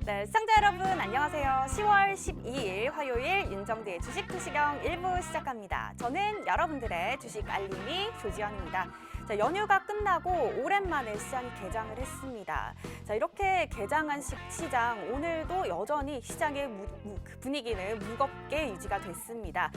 네, 시청자 여러분 안녕하세요. 10월 12일 화요일 윤정두의 주식 투시경 1부 시작합니다. 저는 여러분들의 주식 알림이 조지현입니다. 자, 연휴가 끝나고 오랜만에 시장이 개장을 했습니다. 자, 이렇게 개장한 시장 오늘도 여전히 시장의 분위기는 무겁게 유지가 됐습니다.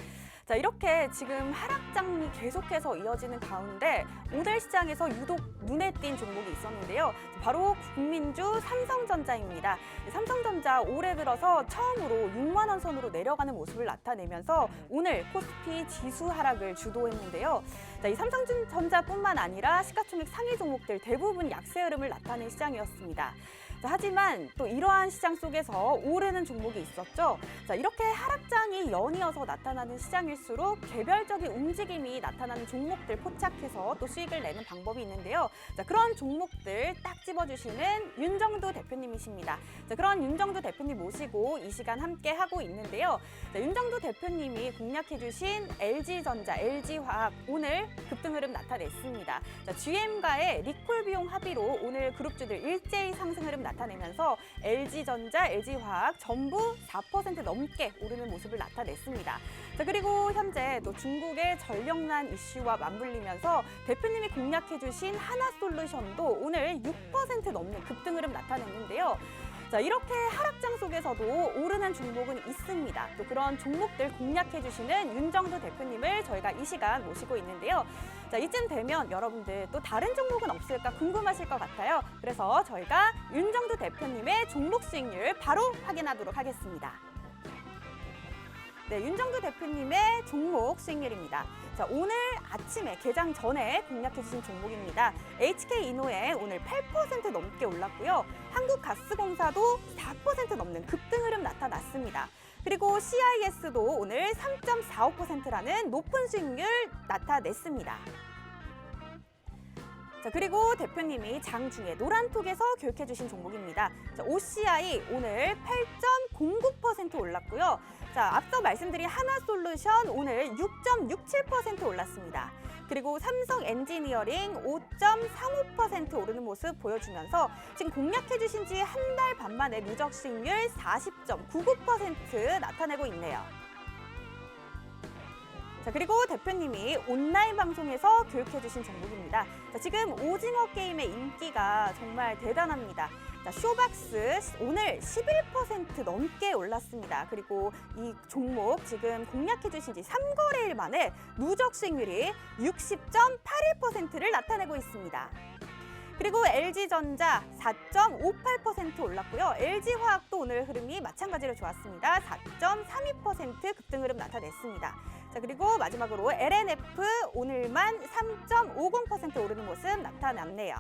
자, 이렇게 지금 하락장이 계속해서 이어지는 가운데 오늘 시장에서 유독 눈에 띈 종목이 있었는데요. 바로 국민주 삼성전자입니다. 삼성전자 올해 들어서 처음으로 6만 원 선으로 내려가는 모습을 나타내면서 오늘 코스피 지수 하락을 주도했는데요. 자, 이 삼성전자뿐만 아니라 시가총액 상위 종목들 대부분 약세 흐름을 나타낸 시장이었습니다. 자, 하지만 또 이러한 시장 속에서 오르는 종목이 있었죠. 자, 이렇게 하락장이 연이어서 나타나는 시장일수록 개별적인 움직임이 나타나는 종목들 포착해서 또 수익을 내는 방법이 있는데요. 자, 그런 종목들 딱 집어주시는 윤정두 대표님이십니다. 자, 그런 윤정두 대표님 모시고 이 시간 함께 하고 있는데요. 자, 윤정두 대표님이 공략해주신 LG전자, LG화학 오늘 급등 흐름 나타냈습니다. 자, GM과의 리콜 비용 합의로 오늘 그룹주들 일제히 상승 흐름 나타내면서 LG전자, LG화학 전부 4% 넘게 오르는 모습을 나타냈습니다. 자, 그리고 현재 또 중국의 전력난 이슈와 맞물리면서 대표님이 공략해주신 하나솔루션도 오늘 6% 넘는 급등 흐름 나타냈는데요. 자, 이렇게 하락장 속에서도 오르는 종목은 있습니다. 또 그런 종목들 공략해주시는 윤정두 대표님을 저희가 이 시간 모시고 있는데요. 자, 이쯤 되면 여러분들 또 다른 종목은 없을까 궁금하실 것 같아요. 그래서 저희가 윤정두 대표님의 종목 수익률 바로 확인하도록 하겠습니다. 네, 윤정두 대표님의 종목 수익률입니다. 자, 오늘 아침에 개장 전에 공략해주신 종목입니다. HK이노에 오늘 8% 넘게 올랐고요. 한국가스공사도 4% 넘는 급등 흐름 나타났습니다. 그리고 CIS도 오늘 3.45%라는 높은 수익률 나타냈습니다. 자, 그리고 대표님이 장중에 노란톡에서 교육해주신 종목입니다. 자, OCI 오늘 8.09% 올랐고요. 자, 앞서 말씀드린 하나솔루션 오늘 6.67% 올랐습니다. 그리고 삼성 엔지니어링 5.35% 오르는 모습 보여주면서 지금 공략해주신 지 한 달 반 만에 누적 수익률 40.99% 나타내고 있네요. 자, 그리고 대표님이 온라인 방송에서 교육해주신 종목입니다. 자, 지금 오징어 게임의 인기가 정말 대단합니다. 자, 쇼박스 오늘 11% 넘게 올랐습니다. 그리고 이 종목 지금 공략해주신 지 3거래일 만에 누적 수익률이 60.81%를 나타내고 있습니다. 그리고 LG전자 4.58% 올랐고요. LG화학도 오늘 흐름이 마찬가지로 좋았습니다. 4.32% 급등 흐름 나타냈습니다. 자, 그리고 마지막으로 LNF 오늘만 3.50% 오르는 모습 나타났네요.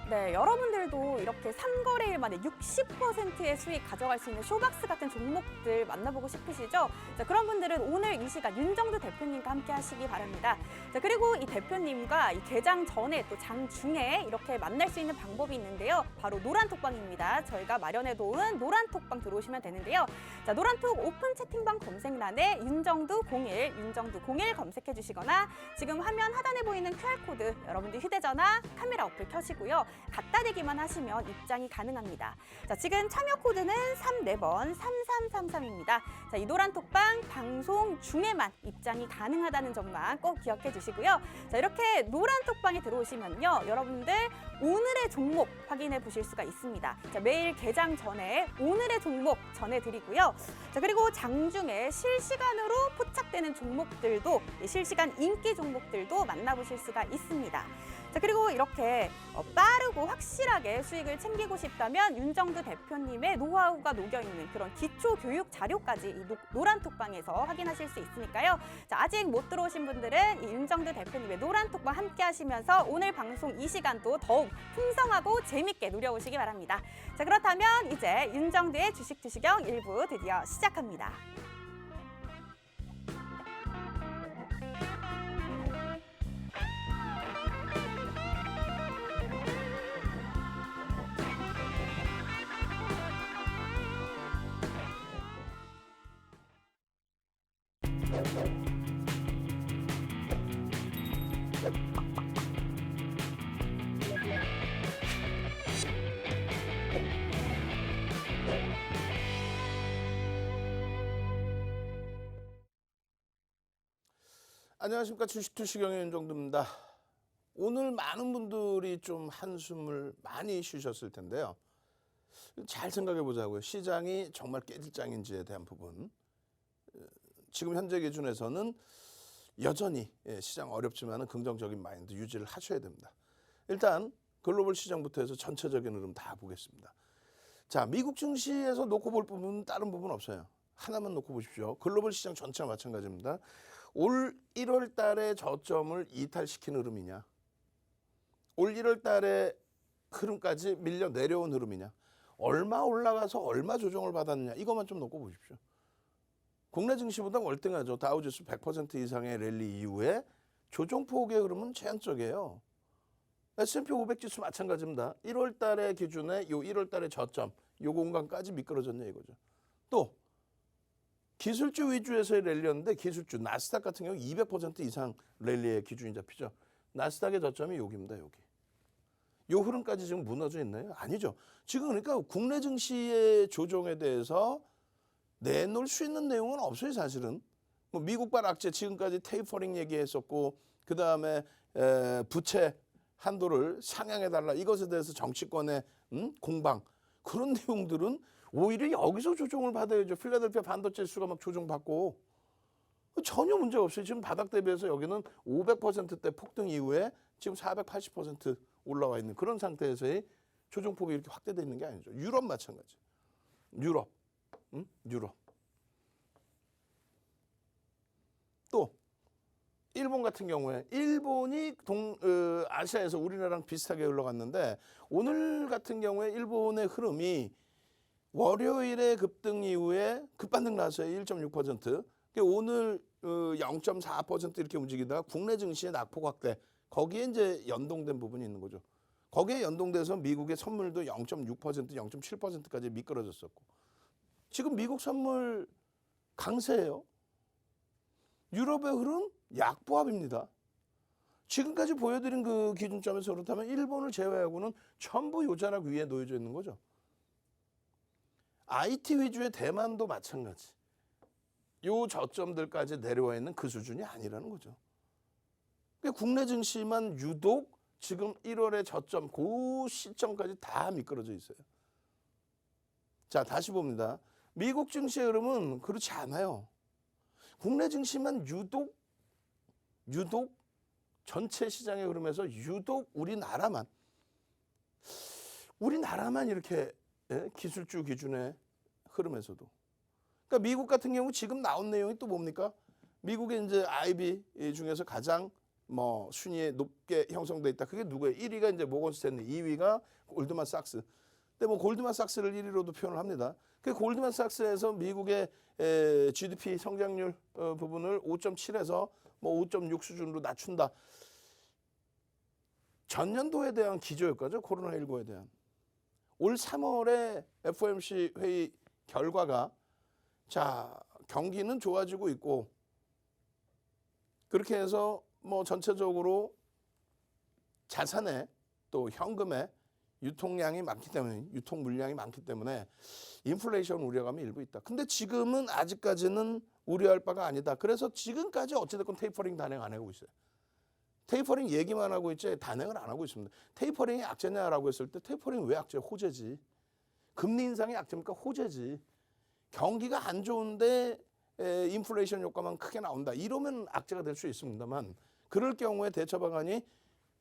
네, 여러분들도 이렇게 3거래일 만에 60%의 수익 가져갈 수 있는 쇼박스 같은 종목들 만나보고 싶으시죠? 자, 그런 분들은 오늘 이 시간 윤정두 대표님과 함께 하시기 바랍니다. 자, 그리고 이 대표님과 이 개장 전에 또 장중에 이렇게 만날 수 있는 방법이 있는데요. 바로 노란톡방입니다. 저희가 마련해놓은 노란톡방 들어오시면 되는데요. 자, 노란톡 오픈 채팅방 검색란에 윤정두 01, 윤정두 01 검색해 주시거나 지금 화면 하단에 보이는 QR코드 여러분들 휴대전화 카메라 어플 켜시고요. 갖다 대기만 하시면 입장이 가능합니다. 자, 지금 참여 코드는 34번 3333입니다. 자, 이 노란톡방 방송 중에만 입장이 가능하다는 점만 꼭 기억해 주시고요. 자, 이렇게 노란톡방에 들어오시면요. 여러분들 오늘의 종목 확인해 보실 수가 있습니다. 자, 매일 개장 전에 오늘의 종목 전해드리고요. 자, 그리고 장중에 실시간으로 포착되는 종목들도 실시간 인기 종목들도 만나보실 수가 있습니다. 자, 그리고 이렇게 빠르고 확실하게 수익을 챙기고 싶다면 윤정두 대표님의 노하우가 녹여있는 그런 기초 교육 자료까지 이 노란톡방에서 확인하실 수 있으니까요. 자, 아직 못 들어오신 분들은 이 윤정두 대표님의 노란톡방 함께 하시면서 오늘 방송 이 시간도 더욱 풍성하고 재밌게 누려오시기 바랍니다. 자, 그렇다면 이제 윤정두의 주식 투시경 1부 드디어 시작합니다. 안녕하십니까. 주식투시경의 윤정두입니다. 오늘 많은 분들이 좀 한숨을 많이 쉬셨을 텐데요. 잘 생각해 보자고요. 시장이 정말 깨질장인지에 대한 부분. 지금 현재 기준에서는 여전히 시장 어렵지만 긍정적인 마인드 유지를 하셔야 됩니다. 일단 글로벌 시장부터 해서 전체적인 흐름 다 보겠습니다. 자, 미국 증시에서 놓고 볼 부분은 다른 부분 없어요. 하나만 놓고 보십시오. 글로벌 시장 전체와 마찬가지입니다. 올 1월 달에 저점을 이탈시킨 흐름이냐, 올 1월 달에 흐름까지 밀려 내려온 흐름이냐, 얼마 올라가서 얼마 조정을 받았느냐, 이것만 좀 놓고 보십시오. 국내 증시보다 월등하죠. 다우지수 100% 이상의 랠리 이후에 조정폭의 흐름은 제한적이에요. S&P 500 지수 마찬가지입니다. 1월 달에 기준에 요 1월 달에 저점, 요 공간까지 미끄러졌냐 이거죠. 또 기술주 위주에서의 랠리였는데 기술주 나스닥 같은 경우 200% 이상 랠리의 기준이 잡히죠. 나스닥의 저점이 여기입니다. 여기. 요 흐름까지 지금 무너져 있나요? 아니죠. 지금 그러니까 국내 증시의 조정에 대해서 내놓을 수 있는 내용은 없어요. 사실은. 뭐 미국발 악재 지금까지 테이퍼링 얘기했었고, 그 다음에 부채 한도를 상향해달라, 이것에 대해서 정치권의 공방, 그런 내용들은 오히려 여기서 조정을 받아야죠. 필라델피아 반도체 수가 막 조정받고 전혀 문제가 없어요. 지금 바닥 대비해서 여기는 500%대 폭등 이후에 지금 480% 올라와 있는 그런 상태에서의 조정폭이 이렇게 확대되어 있는 게 아니죠. 유럽 마찬가지. 유럽. 유럽. 또 일본 같은 경우에 일본이 아시아에서 우리나라랑 비슷하게 흘러갔는데, 오늘 같은 경우에 일본의 흐름이 월요일에 급등 이후에 급반등 나왔어요. 1.6%. 오늘 0.4% 이렇게 움직이다가 국내 증시의 낙폭 확대, 거기에 이제 연동된 부분이 있는 거죠. 거기에 연동돼서 미국의 선물도 0.6%, 0.7%까지 미끄러졌었고, 지금 미국 선물 강세예요. 유럽의 흐름 약보합입니다. 지금까지 보여드린 그 기준점에서 그렇다면 일본을 제외하고는 전부 요 자락 위에 놓여져 있는 거죠. IT 위주의 대만도 마찬가지. 요 저점들까지 내려와 있는 그 수준이 아니라는 거죠. 그러니까 국내 증시만 유독 지금 1월의 저점, 그 시점까지 다 미끄러져 있어요. 자, 다시 봅니다. 미국 증시의 흐름은 그렇지 않아요. 국내 증시만 유독 전체 시장의 흐름에서 유독 우리나라만 이렇게 기술주 기준의 흐름에서도. 그러니까 미국 같은 경우 지금 나온 내용이 또 뭡니까? 미국의 이제 IB 중에서 가장 순위에 높게 형성돼 있다. 그게 누구예요? 1위가 이제 모건 스탠리, 2위가 골드만삭스. 근데 골드만삭스를 1위로도 표현을 합니다. 그 골드만삭스에서 미국의 GDP 성장률 부분을 5.7에서 5.6 수준으로 낮춘다. 전년도에 대한 기조효과죠. 코로나19에 대한. 올 3월에 FOMC 회의 결과가, 자, 경기는 좋아지고 있고, 그렇게 해서 전체적으로 자산에 또 현금에 유통량이 많기 때문에, 유통 물량이 많기 때문에 인플레이션 우려감이 일부 있다. 근데 지금은 아직까지는 우려할 바가 아니다. 그래서 지금까지 어찌됐건 테이퍼링 단행 안 하고 있어요. 테이퍼링 얘기만 하고 있지 단행을 안 하고 있습니다. 테이퍼링이 악재냐라고 했을 때 테이퍼링 왜 악재야? 호재지. 금리 인상이 악재입니까? 호재지. 경기가 안 좋은데 인플레이션 효과만 크게 나온다. 이러면 악재가 될 수 있습니다만, 그럴 경우에 대처 방안이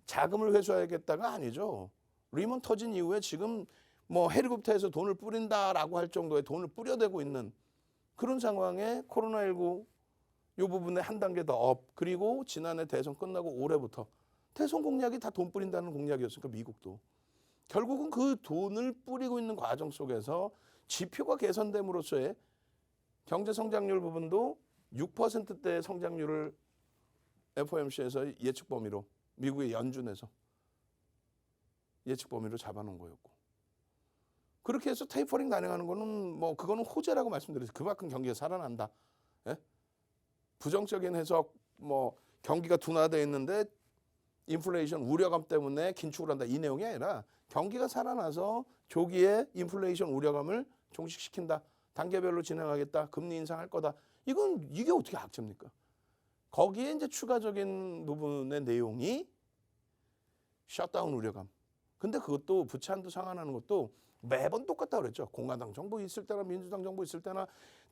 자금을 회수해야겠다가 아니죠. 리먼 터진 이후에 지금 헬리콥터에서 돈을 뿌린다라고 할 정도의 돈을 뿌려대고 있는 그런 상황에 코로나19 요 부분에 한 단계 더 업, 그리고 지난해 대선 끝나고 올해부터 대선 공약이 다 돈 뿌린다는 공약이었으니까 미국도 결국은 그 돈을 뿌리고 있는 과정 속에서 지표가 개선됨으로써의 경제 성장률 부분도 6%대 성장률을 FOMC에서 예측 범위로, 미국의 연준에서 예측 범위로 잡아놓은 거였고, 그렇게 해서 테이퍼링 단행하는 거는 그거는 호재라고 말씀드렸어요. 그만큼 경기가 살아난다. 예? 부정적인 해석, 경기가 둔화되어 있는데 인플레이션 우려감 때문에 긴축을 한다, 이 내용이 아니라 경기가 살아나서 조기에 인플레이션 우려감을 종식시킨다, 단계별로 진행하겠다, 금리 인상할 거다. 이게 어떻게 악재입니까? 거기에 이제 추가적인 부분의 내용이 셧다운 우려감. 근데 그것도 부채 한도 상환하는 것도 매번 똑같다고 그랬죠. 공화당 정부 있을 때나 민주당 정부 있을 때나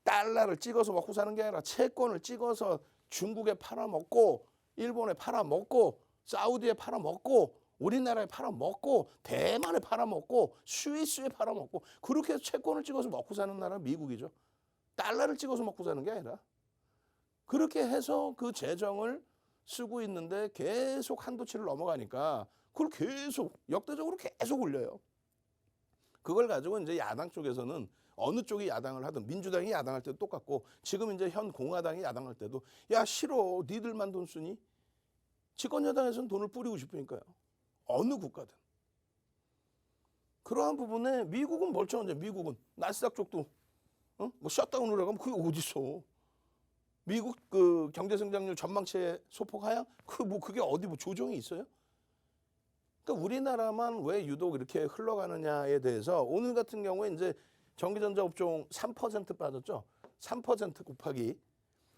달러를 찍어서 먹고 사는 게 아니라 채권을 찍어서 중국에 팔아먹고 일본에 팔아먹고 사우디에 팔아먹고 우리나라에 팔아먹고 대만에 팔아먹고 스위스에 팔아먹고 그렇게 해서 채권을 찍어서 먹고 사는 나라가 미국이죠. 달러를 찍어서 먹고 사는 게 아니라 그렇게 해서 그 재정을 쓰고 있는데 계속 한도치를 넘어가니까 그걸 계속 역대적으로 계속 올려요. 그걸 가지고 이제 야당 쪽에서는 어느 쪽이 야당을 하든 민주당이 야당할 때도 똑같고 지금 이제 현 공화당이 야당할 때도 야 싫어 니들만 돈 쓰니? 집권 여당에서는 돈을 뿌리고 싶으니까요. 어느 국가든. 그러한 부분에 미국은 멀쩡한데 미국은 나스닥 쪽도 뭐 셧다운을 하면 그게 어디 있어? 미국 그 경제 성장률 전망치의 소폭 하향? 그게 어디 뭐 조정이 있어요? 그러니까 우리나라만 왜 유독 이렇게 흘러가느냐에 대해서 오늘 같은 경우에 이제 전기전자 업종 3% 빠졌죠. 3% 곱하기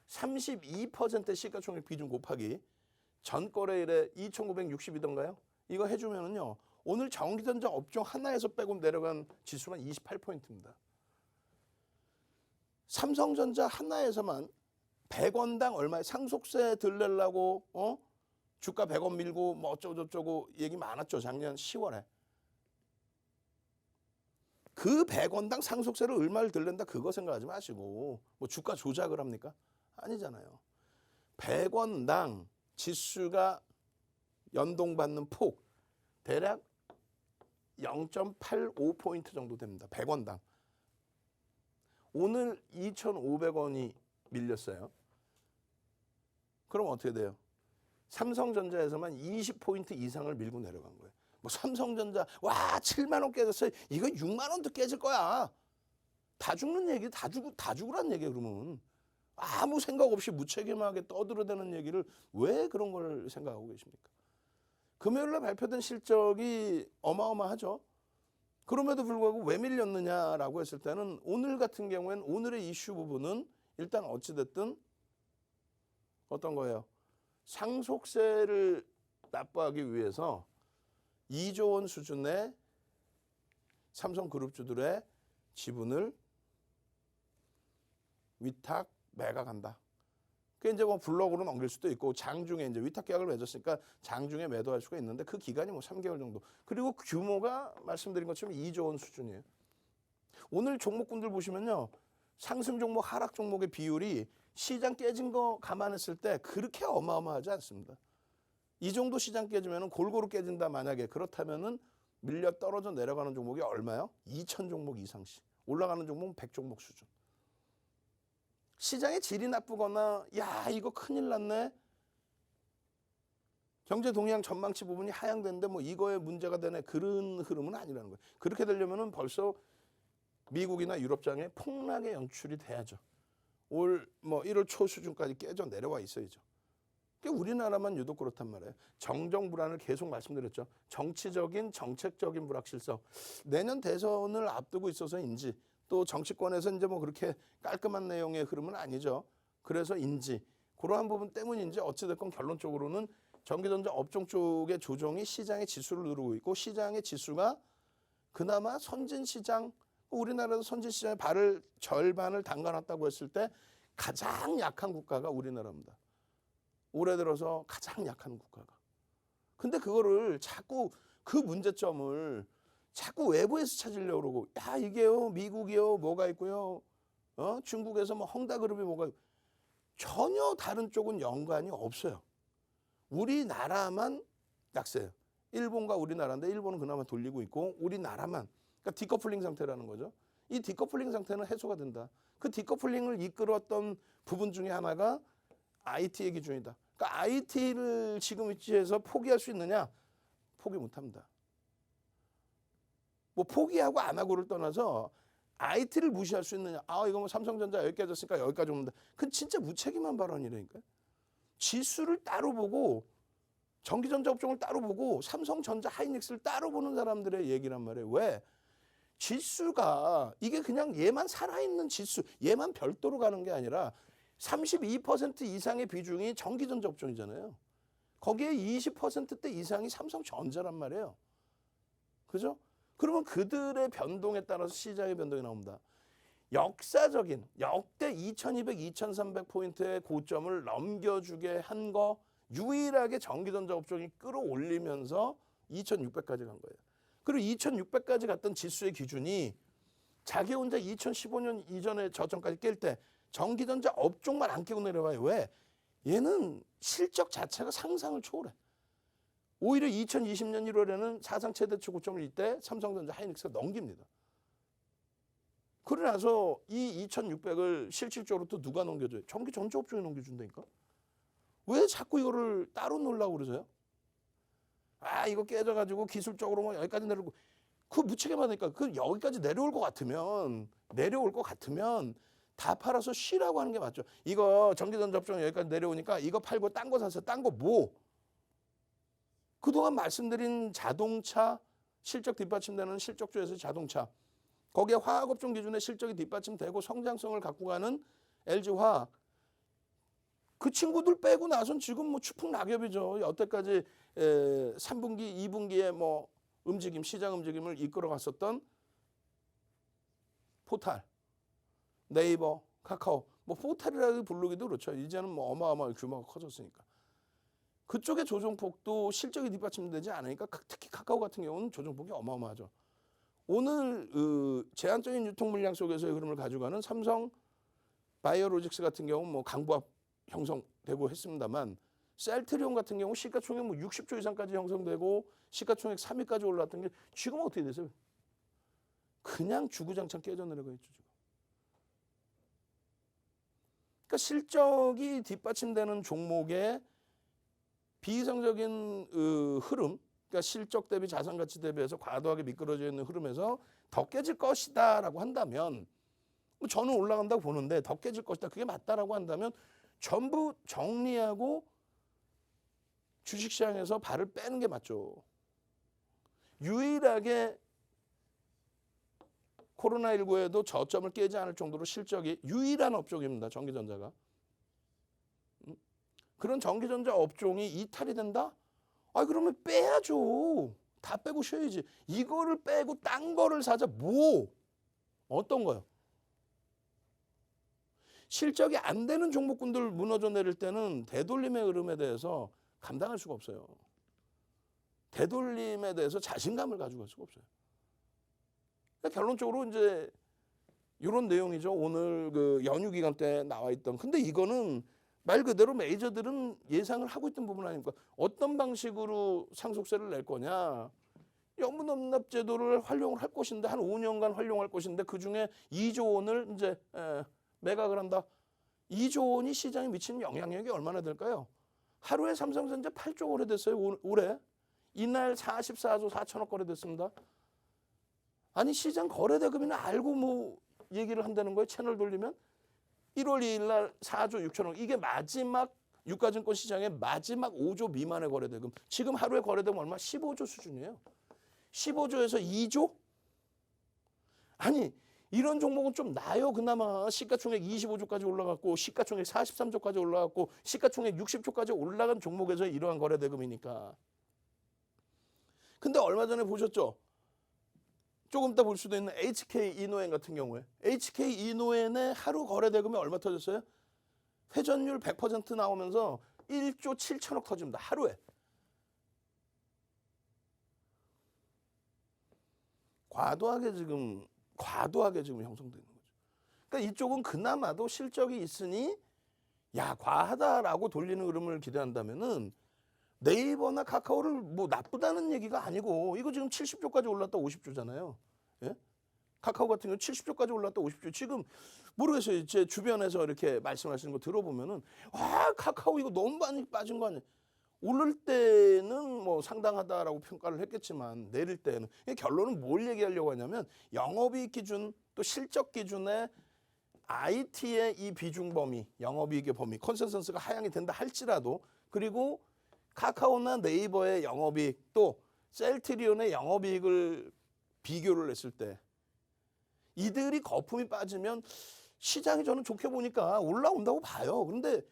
32% 시가총액 비중 곱하기 전 거래일에 2,960이던가요? 이거 해주면은요. 오늘 전기전자 업종 하나에서 빼고 내려간 지수만 28포인트입니다. 삼성전자 하나에서만 100원당 얼마에 상속세 들내려고 주가 100원 밀고 뭐 어쩌고저쩌고 얘기 많았죠. 작년 10월에. 그 100원당 상속세를 얼마를 들낸다 그거 생각하지 마시고 뭐 주가 조작을 합니까? 아니잖아요. 100원당 지수가 연동받는 폭 대략 0.85포인트 정도 됩니다. 100원당. 오늘 2,500원이 밀렸어요. 그럼 어떻게 돼요? 삼성전자에서만 20포인트 이상을 밀고 내려간 거예요. 뭐 삼성전자 와 7만 원 깨졌어요. 이거 6만 원도 깨질 거야. 다 죽는 얘기, 다 죽으란 얘기예요. 그러면 아무 생각 없이 무책임하게 떠들어대는 얘기를 왜 그런 걸 생각하고 계십니까? 금요일에 발표된 실적이 어마어마하죠. 그럼에도 불구하고 왜 밀렸느냐라고 했을 때는 오늘 같은 경우에는 오늘의 이슈 부분은 일단 어찌됐든 어떤 거예요? 상속세를 납부하기 위해서 2조 원 수준의 삼성그룹주들의 지분을 위탁 매각한다. 그게 이제 뭐 블록으로 넘길 수도 있고 장중에 이제 위탁 계약을 맺었으니까 장중에 매도할 수가 있는데 그 기간이 뭐 3개월 정도. 그리고 규모가 말씀드린 것처럼 2조 원 수준이에요. 오늘 종목군들 보시면요. 상승 종목, 하락 종목의 비율이 시장 깨진 거 감안했을 때 그렇게 어마어마하지 않습니다. 이 정도 시장 깨지면 골고루 깨진다 만약에 그렇다면은 밀려 떨어져 내려가는 종목이 얼마요? 2,000 종목 이상씩. 올라가는 종목은 100종목 수준. 시장의 질이 나쁘거나 야 이거 큰일 났네. 경제 동향 전망치 부분이 하향되는데 뭐 이거에 문제가 되네. 그런 흐름은 아니라는 거예요. 그렇게 되려면은 벌써 미국이나 유럽장에 폭락의 연출이 돼야죠. 올 뭐 1월 초 수준까지 깨져 내려와 있어야죠. 우리나라만 유독 그렇단 말이에요. 정정 불안을 계속 말씀드렸죠. 정치적인 정책적인 불확실성. 내년 대선을 앞두고 있어서인지 또 정치권에서 이제 뭐 그렇게 깔끔한 내용의 흐름은 아니죠. 그래서인지 그러한 부분 때문인지 어찌됐건 결론적으로는 전기전자 업종 쪽의 조정이 시장의 지수를 누르고 있고 시장의 지수가 그나마 선진시장 우리나라도 선진시장의 발을 절반을 담가놨다고 했을 때 가장 약한 국가가 우리나라입니다. 올해 들어서 가장 약한 국가가. 근데 그거를 자꾸 그 문제점을 자꾸 외부에서 찾으려고 그러고 야 이게요 미국이요 뭐가 있고요 중국에서 뭐 헝다그룹이 뭐가 있고 전혀 다른 쪽은 연관이 없어요. 우리나라만 약세예요. 일본과 우리나라인데 일본은 그나마 돌리고 있고 우리나라만 그러니까 디커플링 상태라는 거죠. 이 디커플링 상태는 해소가 된다. 그 디커플링을 이끌었던 부분 중에 하나가 IT의 기준이다. 그러니까 IT를 지금 위치에서 포기할 수 있느냐? 포기 못합니다. 뭐 포기하고 안 하고를 떠나서 IT를 무시할 수 있느냐? 아 이거 뭐 삼성전자 여기까지 깨졌으니까 여기까지 옵니다. 그건 진짜 무책임한 발언이라니까요. 지수를 따로 보고 전기전자 업종을 따로 보고 삼성전자 하이닉스를 따로 보는 사람들의 얘기란 말이에요. 왜? 지수가 이게 그냥 얘만 살아있는 지수, 얘만 별도로 가는 게 아니라 32% 이상의 비중이 전기전자 업종이잖아요. 거기에 20%대 이상이 삼성전자란 말이에요. 그죠? 그러면 그들의 변동에 따라서 시장의 변동이 나옵니다. 역사적인 역대 2200, 2300포인트의 고점을 넘겨주게 한 거 유일하게 전기전자 업종이 끌어올리면서 2600까지 간 거예요. 그리고 2600까지 갔던 지수의 기준이 자기 혼자 2015년 이전에 저점까지 깰 때 전기전자 업종만 안 깨고 내려와요. 왜? 얘는 실적 자체가 상상을 초월해. 오히려 2020년 1월에는 사상 최대치 고점을 이때 삼성전자 하이닉스가 넘깁니다. 그러고 나서 이 2600을 실질적으로 또 누가 넘겨줘요? 전기전자 업종이 넘겨준다니까? 왜 자꾸 이거를 따로 놓으려고 그러세요? 아, 이거 깨져가지고 기술적으로 뭐 여기까지 내려오고 그거 무책임하니까 그 여기까지 내려올 것 같으면 다 팔아서 쉬라고 하는 게 맞죠. 이거 전기전자 업종 여기까지 내려오니까 이거 팔고 딴 거 샀어. 딴 거 뭐? 그동안 말씀드린 자동차 실적 뒷받침되는 실적주에서 자동차 거기에 화학업종 기준의 실적이 뒷받침되고 성장성을 갖고 가는 LG화학 그 친구들 빼고 나선 지금 뭐 추풍낙엽이죠. 여태까지 3분기, 2분기에 뭐 움직임, 시장 움직임을 이끌어 갔었던 포탈, 네이버, 카카오, 뭐 포탈이라고 부르기도 그렇죠. 이제는 뭐 어마어마한 규모가 커졌으니까. 그쪽의 조정폭도 실적이 뒷받침되지 않으니까 특히 카카오 같은 경우는 조정폭이 어마어마하죠. 오늘 제한적인 유통 물량 속에서의 흐름을 가져가는 삼성 바이오로직스 같은 경우 뭐 강보합 형성되고 했습니다만 셀트리온 같은 경우 시가총액 뭐 60조 이상까지 형성되고 시가총액 3위까지 올라왔던 게 지금 어떻게 되세요? 그냥 주구장창 깨져 내려가 있죠. 지금. 그러니까 실적이 뒷받침되는 종목의 비이성적인 흐름, 그러니까 실적 대비 자산 가치 대비해서 과도하게 미끄러져 있는 흐름에서 더 깨질 것이다라고 한다면 저는 올라간다고 보는데 더 깨질 것이다. 그게 맞다라고 한다면 전부 정리하고 주식시장에서 발을 빼는 게 맞죠. 유일하게 코로나19에도 저점을 깨지 않을 정도로 실적이 유일한 업종입니다. 전기전자가. 그런 전기전자 업종이 이탈이 된다? 아, 그러면 빼야죠. 다 빼고 쉬어야지. 이거를 빼고 딴 거를 사자. 뭐? 어떤 거요? 실적이 안 되는 종목군들 무너져 내릴 때는 되돌림의 흐름에 대해서 감당할 수가 없어요. 되돌림에 대해서 자신감을 가지고 갈 수가 없어요. 그러니까 결론적으로 이제 이런 내용이죠. 오늘 그 연휴 기간 때 나와 있던. 근데 이거는 말 그대로 메이저들은 예상을 하고 있던 부분 아닙니까? 어떤 방식으로 상속세를 낼 거냐. 연분업납 제도를 활용을 할 것인데 한 5년간 활용할 것인데 그중에 2조 원을 이제 매각을 한다. 2조 원이 시장에 미치는 영향력이 얼마나 될까요? 하루에 삼성전자 8조 거래됐어요. 올해. 이날 44조 4천억 거래됐습니다. 아니 시장 거래대금이나 알고 뭐 얘기를 한다는 거예요. 채널 돌리면. 1월 2일 날 4조 6천억. 이게 마지막 유가증권 시장의 마지막 5조 미만의 거래대금. 지금 하루에 거래대금 얼마? 15조 수준이에요. 15조에서 2조? 아니 이런 종목은 좀 나요. 그나마 시가총액 25조까지 올라갔고 시가총액 43조까지 올라갔고 시가총액 60조까지 올라간 종목에서 이러한 거래대금이니까. 근데 얼마 전에 보셨죠? 조금 이따 볼 수도 있는 HK 이노엔 같은 경우에 HK 이노엔의 하루 거래대금이 얼마 터졌어요? 회전율 100% 나오면서 1조 7천억 터집니다. 하루에. 과도하게 지금 형성되는 거죠. 그러니까 이쪽은 그나마도 실적이 있으니 야 과하다라고 돌리는 흐름을 기대한다면은 네이버나 카카오를 뭐 나쁘다는 얘기가 아니고 이거 지금 70조까지 올랐다 50조잖아요. 예? 카카오 같은 경우 70조까지 올랐다 50조. 지금 모르겠어요. 제 주변에서 이렇게 말씀하시는 거 들어보면은 아 카카오 이거 너무 많이 빠진 거 아니야. 오를 때는 뭐 상당하다라고 평가를 했겠지만 내릴 때는 결론은 뭘 얘기하려고 하냐면 영업이익 기준 또 실적 기준에 IT의 이 비중 범위, 영업이익의 범위, 컨센서스가 하향이 된다 할지라도 그리고 카카오나 네이버의 영업이익 또 셀트리온의 영업이익을 비교를 했을 때 이들이 거품이 빠지면 시장이 저는 좋게 보니까 올라온다고 봐요. 그런데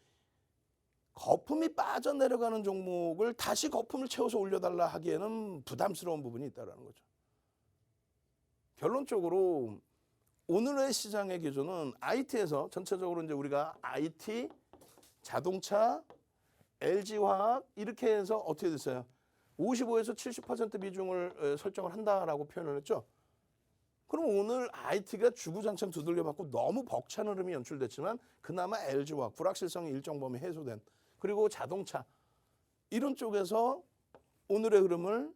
거품이 빠져내려가는 종목을 다시 거품을 채워서 올려달라 하기에는 부담스러운 부분이 있다는 거죠. 결론적으로 오늘의 시장의 기조는 IT에서 전체적으로 이제 우리가 IT, 자동차, LG화학 이렇게 해서 어떻게 됐어요? 55에서 70% 비중을 설정을 한다라고 표현을 했죠. 그럼 오늘 IT가 주구장창 두들겨 맞고 너무 벅찬 흐름이 연출됐지만 그나마 LG화학 불확실성이 일정 범위 해소된, 그리고 자동차 이런 쪽에서 오늘의 흐름을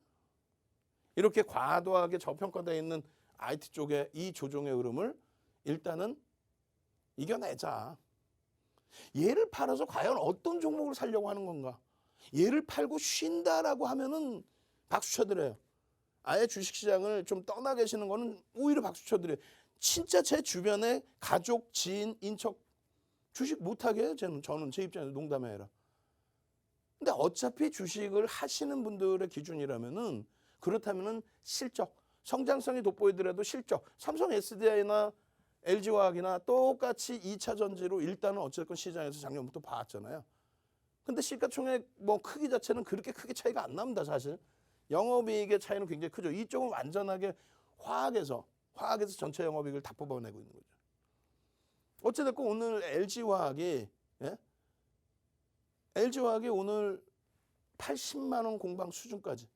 이렇게 과도하게 저평가되어 있는 IT 쪽의 이 조정의 흐름을 일단은 이겨내자. 얘를 팔아서 과연 어떤 종목을 살려고 하는 건가? 얘를 팔고 쉰다라고 하면은 박수 쳐드려요. 아예 주식시장을 좀 떠나 계시는 거는 오히려 박수 쳐드려요. 진짜 제 주변에 가족, 지인, 인척 주식 못하게 해요. 저는 제 입장에서 농담이 아니라. 근데 어차피 주식을 하시는 분들의 기준이라면은 그렇다면은 실적, 성장성이 돋보이더라도 실적, 삼성 SDI나 LG화학이나 똑같이 2차 전지로 일단은 어쨌건 시장에서 작년부터 봐왔잖아요. 근데 시가총액 뭐 크기 자체는 그렇게 크게 차이가 안 납니다, 사실. 영업이익의 차이는 굉장히 크죠. 이쪽은 완전하게 화학에서 전체 영업이익을 다 뽑아내고 있는 거죠. 어찌됐건 오늘 LG화학이 LG화학이 오늘 80만 원 공방 수준까지,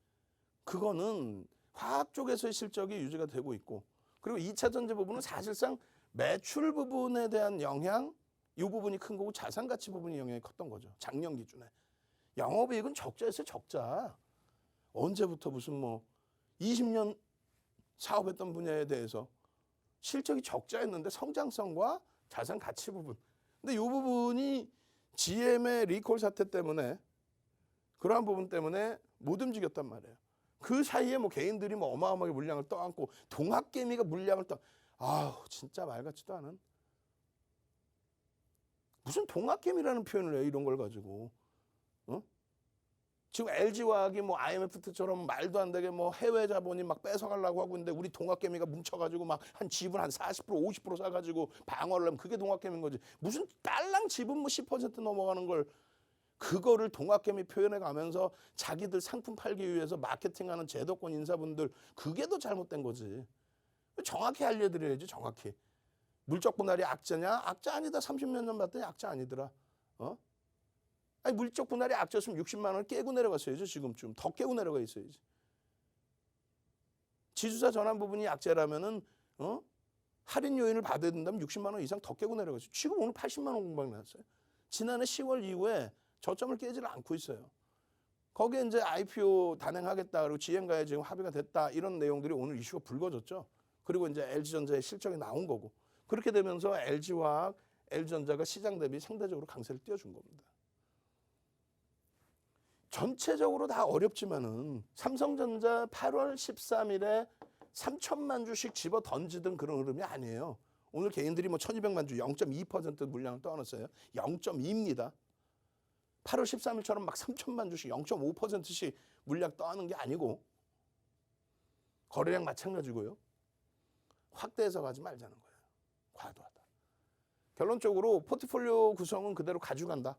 그거는 화학 쪽에서의 실적이 유지가 되고 있고, 그리고 2차 전지 부분은 사실상 매출 부분에 대한 영향, 이 부분이 큰 거고 자산 가치 부분이 영향이 컸던 거죠. 작년 기준에. 영업이익은 적자였어요, 적자. 언제부터 무슨 뭐 20년 사업했던 분야에 대해서 실적이 적자였는데 성장성과 자산 가치 부분. 근데 이 부분이 GM의 리콜 사태 때문에, 그러한 부분 때문에 못 움직였단 말이에요. 그 사이에 뭐 개인들이 뭐 어마어마하게 물량을 떠안고 동학개미가 물량을 아우 진짜 말 같지도 않은, 무슨 동학개미라는 표현을 해요, 이런 걸 가지고. 지금 LG화학이 뭐 IMF처럼 말도 안 되게 뭐 해외 자본이 막 뺏어가려고 하고 있는데 우리 동학개미가 뭉쳐가지고 막 한 지분 한 40% 50% 사가지고 방어를 하면 그게 동학개미인 거지. 무슨 딸랑 지분 뭐 10% 넘어가는 걸, 그거를 동학개미 표현해 가면서 자기들 상품 팔기 위해서 마케팅하는 제도권 인사분들, 그게 더 잘못된 거지. 정확히 알려드려야지, 정확히. 물적 분할이 악재냐? 악재 아니다. 30몇 년 봤더니 악재 아니더라. 아니 물적 분할이 악재였으면 60만 원을 깨고 내려갔어야죠. 지금쯤 더 깨고 내려가 있어야지. 지주사 전환 부분이 악재라면은 할인 요인을 받아야 된다면 60만 원 이상 더 깨고 내려갔어요. 지금 오늘 80만 원 공방이 나왔어요. 지난해 10월 이후에 저점을 깨지를 않고 있어요. 거기에 이제 IPO 단행하겠다, 그리고 GM과의 지금 합의가 됐다, 이런 내용들이 오늘 이슈가 불거졌죠. 그리고 이제 LG전자의 실적이 나온 거고, 그렇게 되면서 LG화학, LG전자가 시장 대비 상대적으로 강세를 띄워준 겁니다. 전체적으로 다 어렵지만은 삼성전자 8월 13일에 3천만 주씩 집어 던지던 그런 흐름이 아니에요. 오늘 개인들이 뭐 1200만 주 0.2% 물량을 떠안았어요. 0.2입니다. 8월 13일처럼 막 3천만 주씩 0.5%씩 물량 떠안은 게 아니고, 거래량 마찬가지고요. 확대해서 가지 말자는 거예요. 과도하다. 결론적으로 포트폴리오 구성은 그대로 가져간다.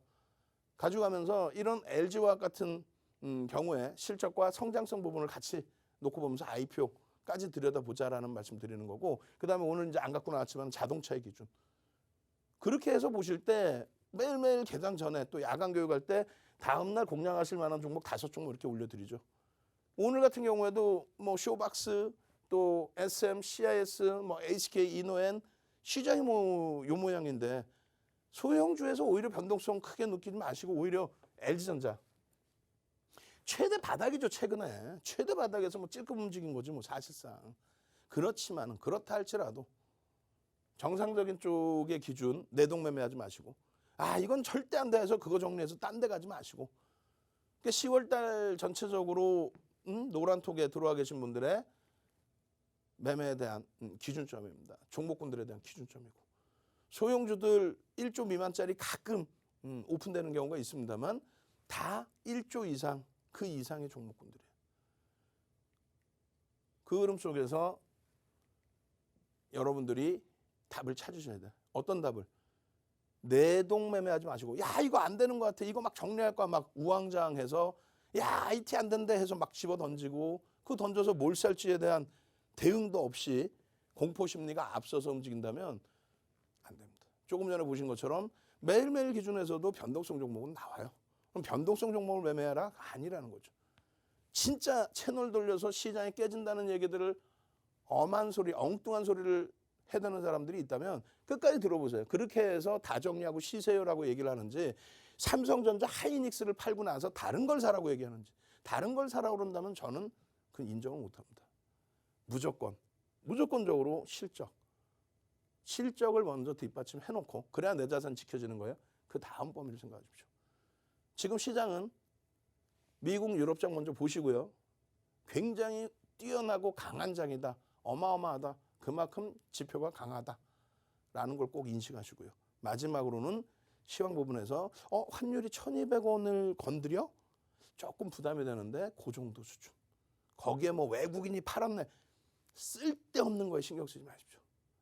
가져가면서 이런 LG화학 같은 경우에 실적과 성장성 부분을 같이 놓고 보면서 IPO까지 들여다보자라는 말씀 드리는 거고, 그 다음에 오늘 이제 안 갖고 나왔지만 자동차의 기준. 그렇게 해서 보실 때 매일매일 개장 전에 또 야간 교육할 때 다음날 공략하실 만한 종목 5종목 이렇게 올려드리죠. 오늘 같은 경우에도 뭐 쇼박스, 또 SM, CIS, 뭐 HK, 이노엔, 시장이 뭐 요 모양인데 소형주에서 오히려 변동성 크게 느끼지 마시고 오히려 LG전자 최대 바닥이죠. 최근에 최대 바닥에서 뭐 찔끔 움직인 거지 뭐 사실상. 그렇지만 그렇다 할지라도 정상적인 쪽의 기준 내동매매하지 마시고, 아 이건 절대 안 돼 해서 그거 정리해서 딴 데 가지 마시고, 그러니까 10월달 전체적으로 노란톡에 들어와 계신 분들의 매매에 대한 기준점입니다. 종목군들에 대한 기준점이고, 소형주들 1조 미만짜리 가끔 오픈되는 경우가 있습니다만 다 1조 이상, 그 이상의 종목군들이에요. 그 흐름 속에서 여러분들이 답을 찾으셔야 돼. 어떤 답을? 내동매매하지 마시고 야 이거 안 되는 것 같아. 이거 막 정리할 거야. 막 우왕좌왕해서 야 IT 안 된다 해서 막 집어 던지고 그 던져서 뭘 살지에 대한 대응도 없이 공포 심리가 앞서서 움직인다면 안 됩니다. 조금 전에 보신 것처럼 매일매일 기준에서도 변동성 종목은 나와요. 그럼 변동성 종목을 매매하라? 아니라는 거죠. 진짜 채널 돌려서 시장이 깨진다는 얘기들을 엄한 소리, 엉뚱한 소리를 해대는 사람들이 있다면 끝까지 들어보세요. 그렇게 해서 다 정리하고 쉬세요라고 얘기를 하는지 삼성전자 하이닉스를 팔고 나서 다른 걸 사라고 얘기하는지 다른 걸 사라고 그런다면 저는 그 인정을 못합니다. 무조건적으로 실적을 먼저 뒷받침해놓고 그래야 내 자산 지켜지는 거예요. 그 다음 범위를 생각하십시오. 지금 시장은 미국 유럽장 먼저 보시고요. 굉장히 뛰어나고 강한 장이다. 어마어마하다. 그만큼 지표가 강하다라는 걸 꼭 인식하시고요. 마지막으로는 시황 부분에서 환율이 1,200원을 건드려? 조금 부담이 되는데 그 정도 수준. 거기에 뭐 외국인이 팔았네. 쓸데없는 거에 신경 쓰지 마십시오.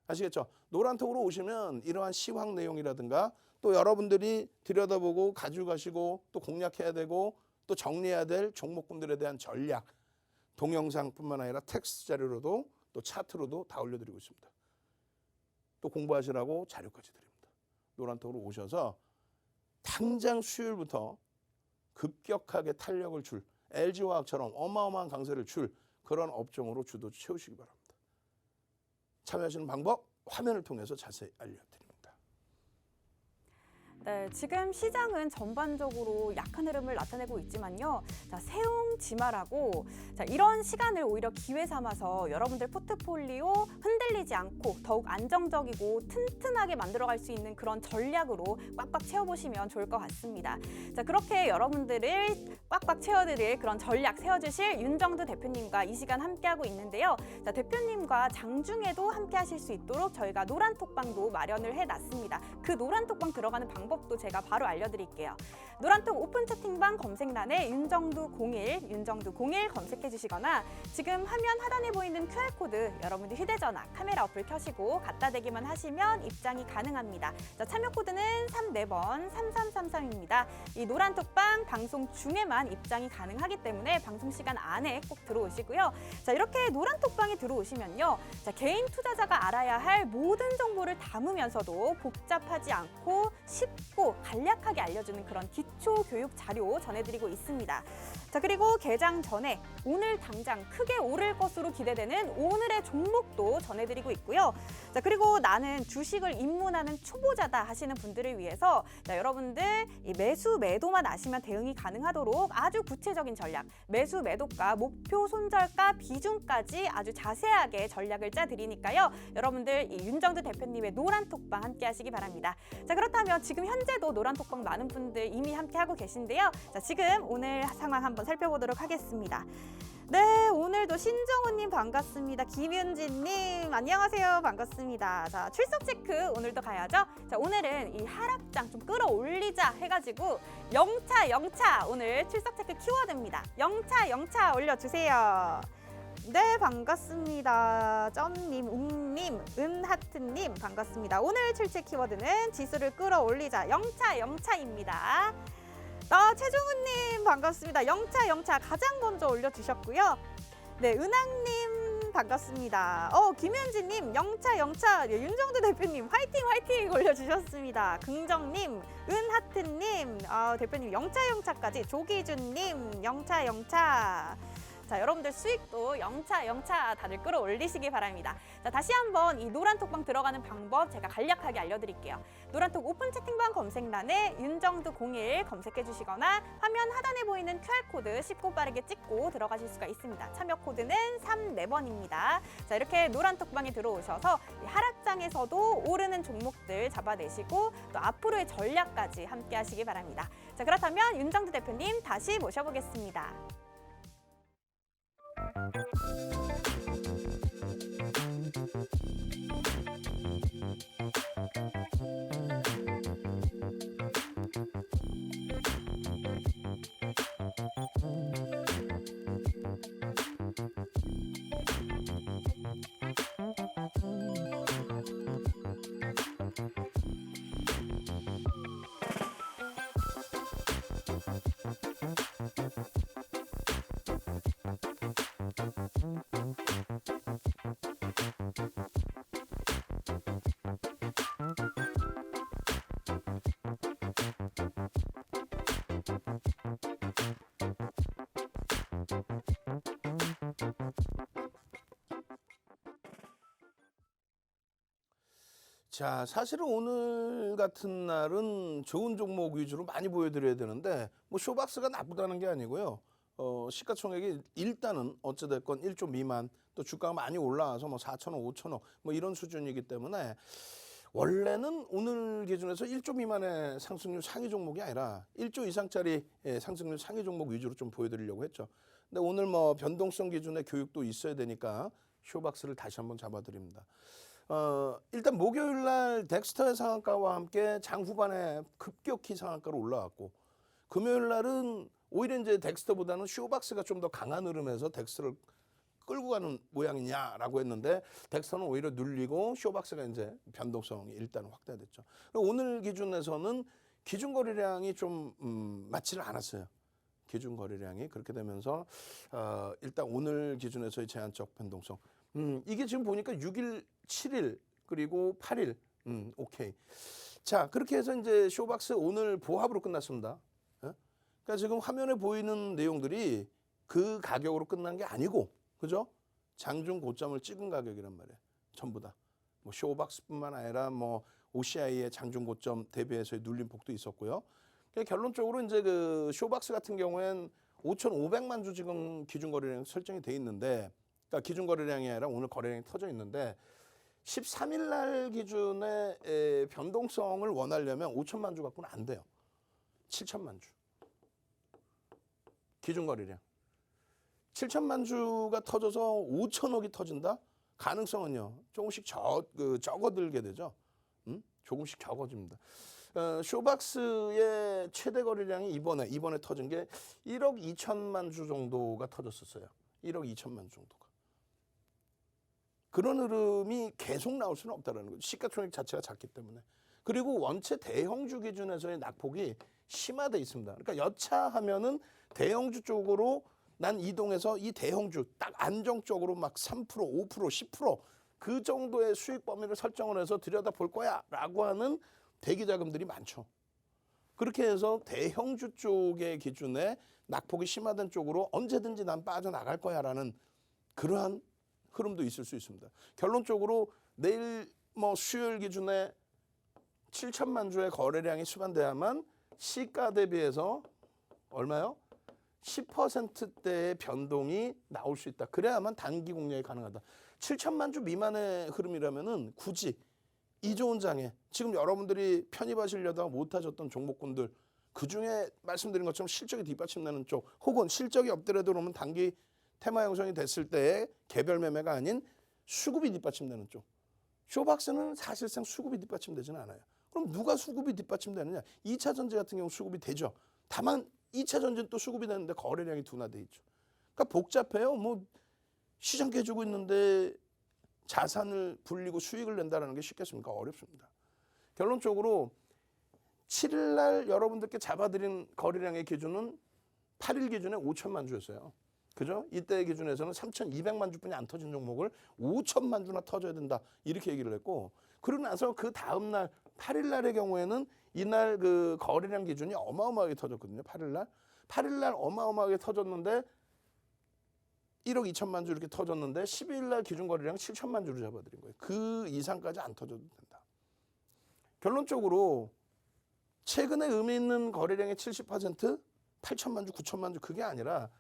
아시겠죠? 노란톡으로 오시면 이러한 시황 내용이라든가 또 여러분들이 들여다보고 가지고 가시고 또 공략해야 되고 또 정리해야 될 종목군들에 대한 전략, 동영상뿐만 아니라 텍스트 자료로도 또 차트로도 다 올려드리고 있습니다. 또 공부하시라고 자료까지 드립니다. 노란톡으로 오셔서 당장 수요일부터 급격하게 탄력을 줄 LG화학처럼 어마어마한 강세를 줄 그런 업종으로 주도 채우시기 바랍니다. 참여하시는 방법 화면을 통해서 자세히 알려드립니다. 네, 지금 시장은 전반적으로 약한 흐름을 나타내고 있지만요. 자, 세웅지마라고 이런 시간을 오히려 기회 삼아서 여러분들 포트폴리오 흔들리지 않고 더욱 안정적이고 튼튼하게 만들어갈 수 있는 그런 전략으로 꽉꽉 채워보시면 좋을 것 같습니다. 자, 그렇게 여러분들을 꽉꽉 채워드릴 그런 전략 세워주실 윤정두 대표님과 이 시간 함께하고 있는데요. 자, 대표님과 장중에도 함께하실 수 있도록 저희가 노란톡방도 마련을 해놨습니다. 그 노란톡방 들어가는 방법도 제가 바로 알려드릴게요. 노란톡 오픈 채팅방 검색란에 윤정두01 검색해 주시거나 지금 화면 하단에 보이는 QR코드 여러분들 휴대전화 카메라 어플 켜시고 갖다 대기만 하시면 입장이 가능합니다. 자, 참여 코드는 34번 3333입니다. 이 노란톡방 방송 중에만 입장이 가능하기 때문에 방송 시간 안에 꼭 들어오시고요. 자, 이렇게 노란톡방에 들어오시면요. 자, 개인 투자자가 알아야 할 모든 정보를 담으면서도 복잡하지 않고 쉽고 간략하게 알려주는 그런 기초 교육 자료 전해드리고 있습니다. 자, 그리고 개장 전에 오늘 당장 크게 오를 것으로 기대되는 오늘의 종목도 전해드리고 있고요. 자, 그리고 나는 주식을 입문하는 초보자다 하시는 분들을 위해서 자, 여러분들 이 매수 매도만 아시면 대응이 가능하도록 아주 구체적인 전략, 매수 매도가, 목표 손절가, 비중까지 아주 자세하게 전략을 짜드리니까요. 여러분들 이 윤정두 대표님의 노란톡방 함께 하시기 바랍니다. 자, 그렇다면 지금 현재도 노란톡방 많은 분들 이미 함께 하고 계신데요. 자, 지금 오늘 상황 한번 살펴보도록 하겠습니다. 네, 오늘도 신정우님 반갑습니다. 김윤진님 안녕하세요. 반갑습니다. 자, 출석 체크 오늘도 가야죠. 자, 오늘은 이 하락장 좀 끌어올리자 해가지고 영차 오늘 출석 체크 키워드입니다. 영차 올려주세요. 네, 반갑습니다. 점님, 웅님, 은하트님 반갑습니다. 오늘 출첵 키워드는 지수를 끌어올리자 영차입니다. 최종훈님 반갑습니다. 영차 가장 먼저 올려주셨고요. 네, 은항님 반갑습니다. 김현진님 영차 윤정두 대표님 화이팅 올려주셨습니다. 긍정님, 은하트님, 대표님 영차까지 조기준님 영차. 자, 여러분들 수익도 영차 다들 끌어올리시기 바랍니다. 자, 다시 한번 이 노란톡방 들어가는 방법 제가 간략하게 알려드릴게요. 노란톡 오픈 채팅방 검색란에 윤정두01 검색해 주시거나 화면 하단에 보이는 QR코드 쉽고 빠르게 찍고 들어가실 수가 있습니다. 참여 코드는 34번입니다. 자, 이렇게 노란톡방에 들어오셔서 이 하락장에서도 오르는 종목들 잡아내시고 또 앞으로의 전략까지 함께 하시기 바랍니다. 자, 그렇다면 윤정두 대표님 다시 모셔보겠습니다. 자, 사실은 오늘 같은 날은 좋은 종목 위주로 많이 보여드려야 되는데 뭐 쇼박스가 나쁘다는 게 아니고요. 시가총액이 일단은 어찌됐건 1조 미만, 또 주가가 많이 올라와서 뭐 4천억, 5천억 뭐 이런 수준이기 때문에 원래는 오늘 기준에서 1조 미만의 상승률 상위 종목이 아니라 1조 이상짜리 상승률 상위 종목 위주로 좀 보여드리려고 했죠. 근데 오늘 뭐 변동성 기준의 교육도 있어야 되니까 쇼박스를 다시 한번 잡아드립니다. 일단 목요일 날 덱스터의 상한가와 함께 장 후반에 급격히 상한가로 올라왔고, 금요일 날은 오히려 이제 덱스터보다는 쇼박스가 좀 더 강한 흐름에서 덱스터를 끌고 가는 모양이냐라고 했는데 덱스터는 오히려 눌리고 쇼박스가 이제 변동성이 일단 확대됐죠. 오늘 기준에서는 기준 거래량이 좀 맞지를 않았어요. 기준 거래량이 그렇게 되면서 일단 오늘 기준에서의 제한적 변동성. 이게 지금 보니까 6일, 7일 그리고 8일. 오케이. 자, 그렇게 해서 이제 쇼박스 오늘 보합으로 끝났습니다. 그러니까 지금 화면에 보이는 내용들이 그 가격으로 끝난 게 아니고, 그죠? 장중 고점을 찍은 가격이란 말이에요. 전부 다. 뭐 쇼박스뿐만 아니라 뭐 OCI의 장중 고점 대비해서의 눌림폭도 있었고요. 그러니까 결론적으로 이제 그 쇼박스 같은 경우엔 5,500만 주 지금 기준 거래량 설정이 돼 있는데, 그러니까 기준 거래량이 아니라 오늘 거래량이 터져 있는데 13일 날 기준의 변동성을 원하려면 5천만 주 갖고는 안 돼요. 7천만 주. 기준 거래량. 7천만 주가 터져서 5천억이 터진다? 가능성은요. 조금씩 적어들게 되죠. 조금씩 적어집니다. 쇼박스의 최대 거래량이 이번에 터진 게 1억 2천만 주 정도가 터졌었어요. 1억 2천만 주 정도가. 그런 흐름이 계속 나올 수는 없다는 거죠. 시가총액 자체가 작기 때문에. 그리고 원체 대형주 기준에서의 낙폭이 심화돼 있습니다. 그러니까 여차하면은 대형주 쪽으로 난 이동해서 이 대형주 딱 안정적으로 막 3%, 5%, 10%그 정도의 수익 범위를 설정을 해서 들여다볼 거야 라고 하는 대기 자금들이 많죠. 그렇게 해서 대형주 쪽의 기준에 낙폭이 심화된 쪽으로 언제든지 난 빠져나갈 거야 라는 그러한 흐름도 있을 수 있습니다. 결론적으로 내일 뭐 수요일 기준에 7천만 주의 거래량이 수반돼야만 시가 대비해서 얼마요? 10%대의 변동이 나올 수 있다. 그래야만 단기 공략이 가능하다. 7천만 주 미만의 흐름이라면은 굳이 이 좋은 장에 지금 여러분들이 편입하시려다가 못하셨던 종목군들 그중에 말씀드린 것처럼 실적이 뒷받침되는 쪽 혹은 실적이 없더라도 그러면 단기 테마 형성이 됐을 때의 개별 매매가 아닌 수급이 뒷받침되는 쪽. 쇼박스는 사실상 수급이 뒷받침되지는 않아요. 그럼 누가 수급이 뒷받침되느냐? 2차 전지 같은 경우 수급이 되죠. 다만 2차 전지는 또 수급이 되는데 거래량이 둔화돼 있죠. 그러니까 복잡해요. 뭐 시장 깨지고 있는데 자산을 불리고 수익을 낸다는 게 쉽겠습니까? 어렵습니다. 결론적으로 7일 날 여러분들께 잡아드린 거래량의 기준은 8일 기준에 5천만 주였어요. 그죠? 이때 기준에서는 3,200만 주뿐이 안 터진 종목을 5천만 주나 터져야 된다. 이렇게 얘기를 했고, 그러고 나서 그 다음 날 8일 날의 경우에는 이날 그 거래량 기준이 어마어마하게 터졌거든요. 8일 날. 8일 날 어마어마하게 터졌는데 1억 2천만 주 이렇게 터졌는데 12일 날 기준 거래량 7천만 주를 잡아드린 거예요. 그 이상까지 안 터져도 된다. 결론적으로 최근에 의미 있는 거래량의 70% 8천만 주, 9천만 주 그게 아니라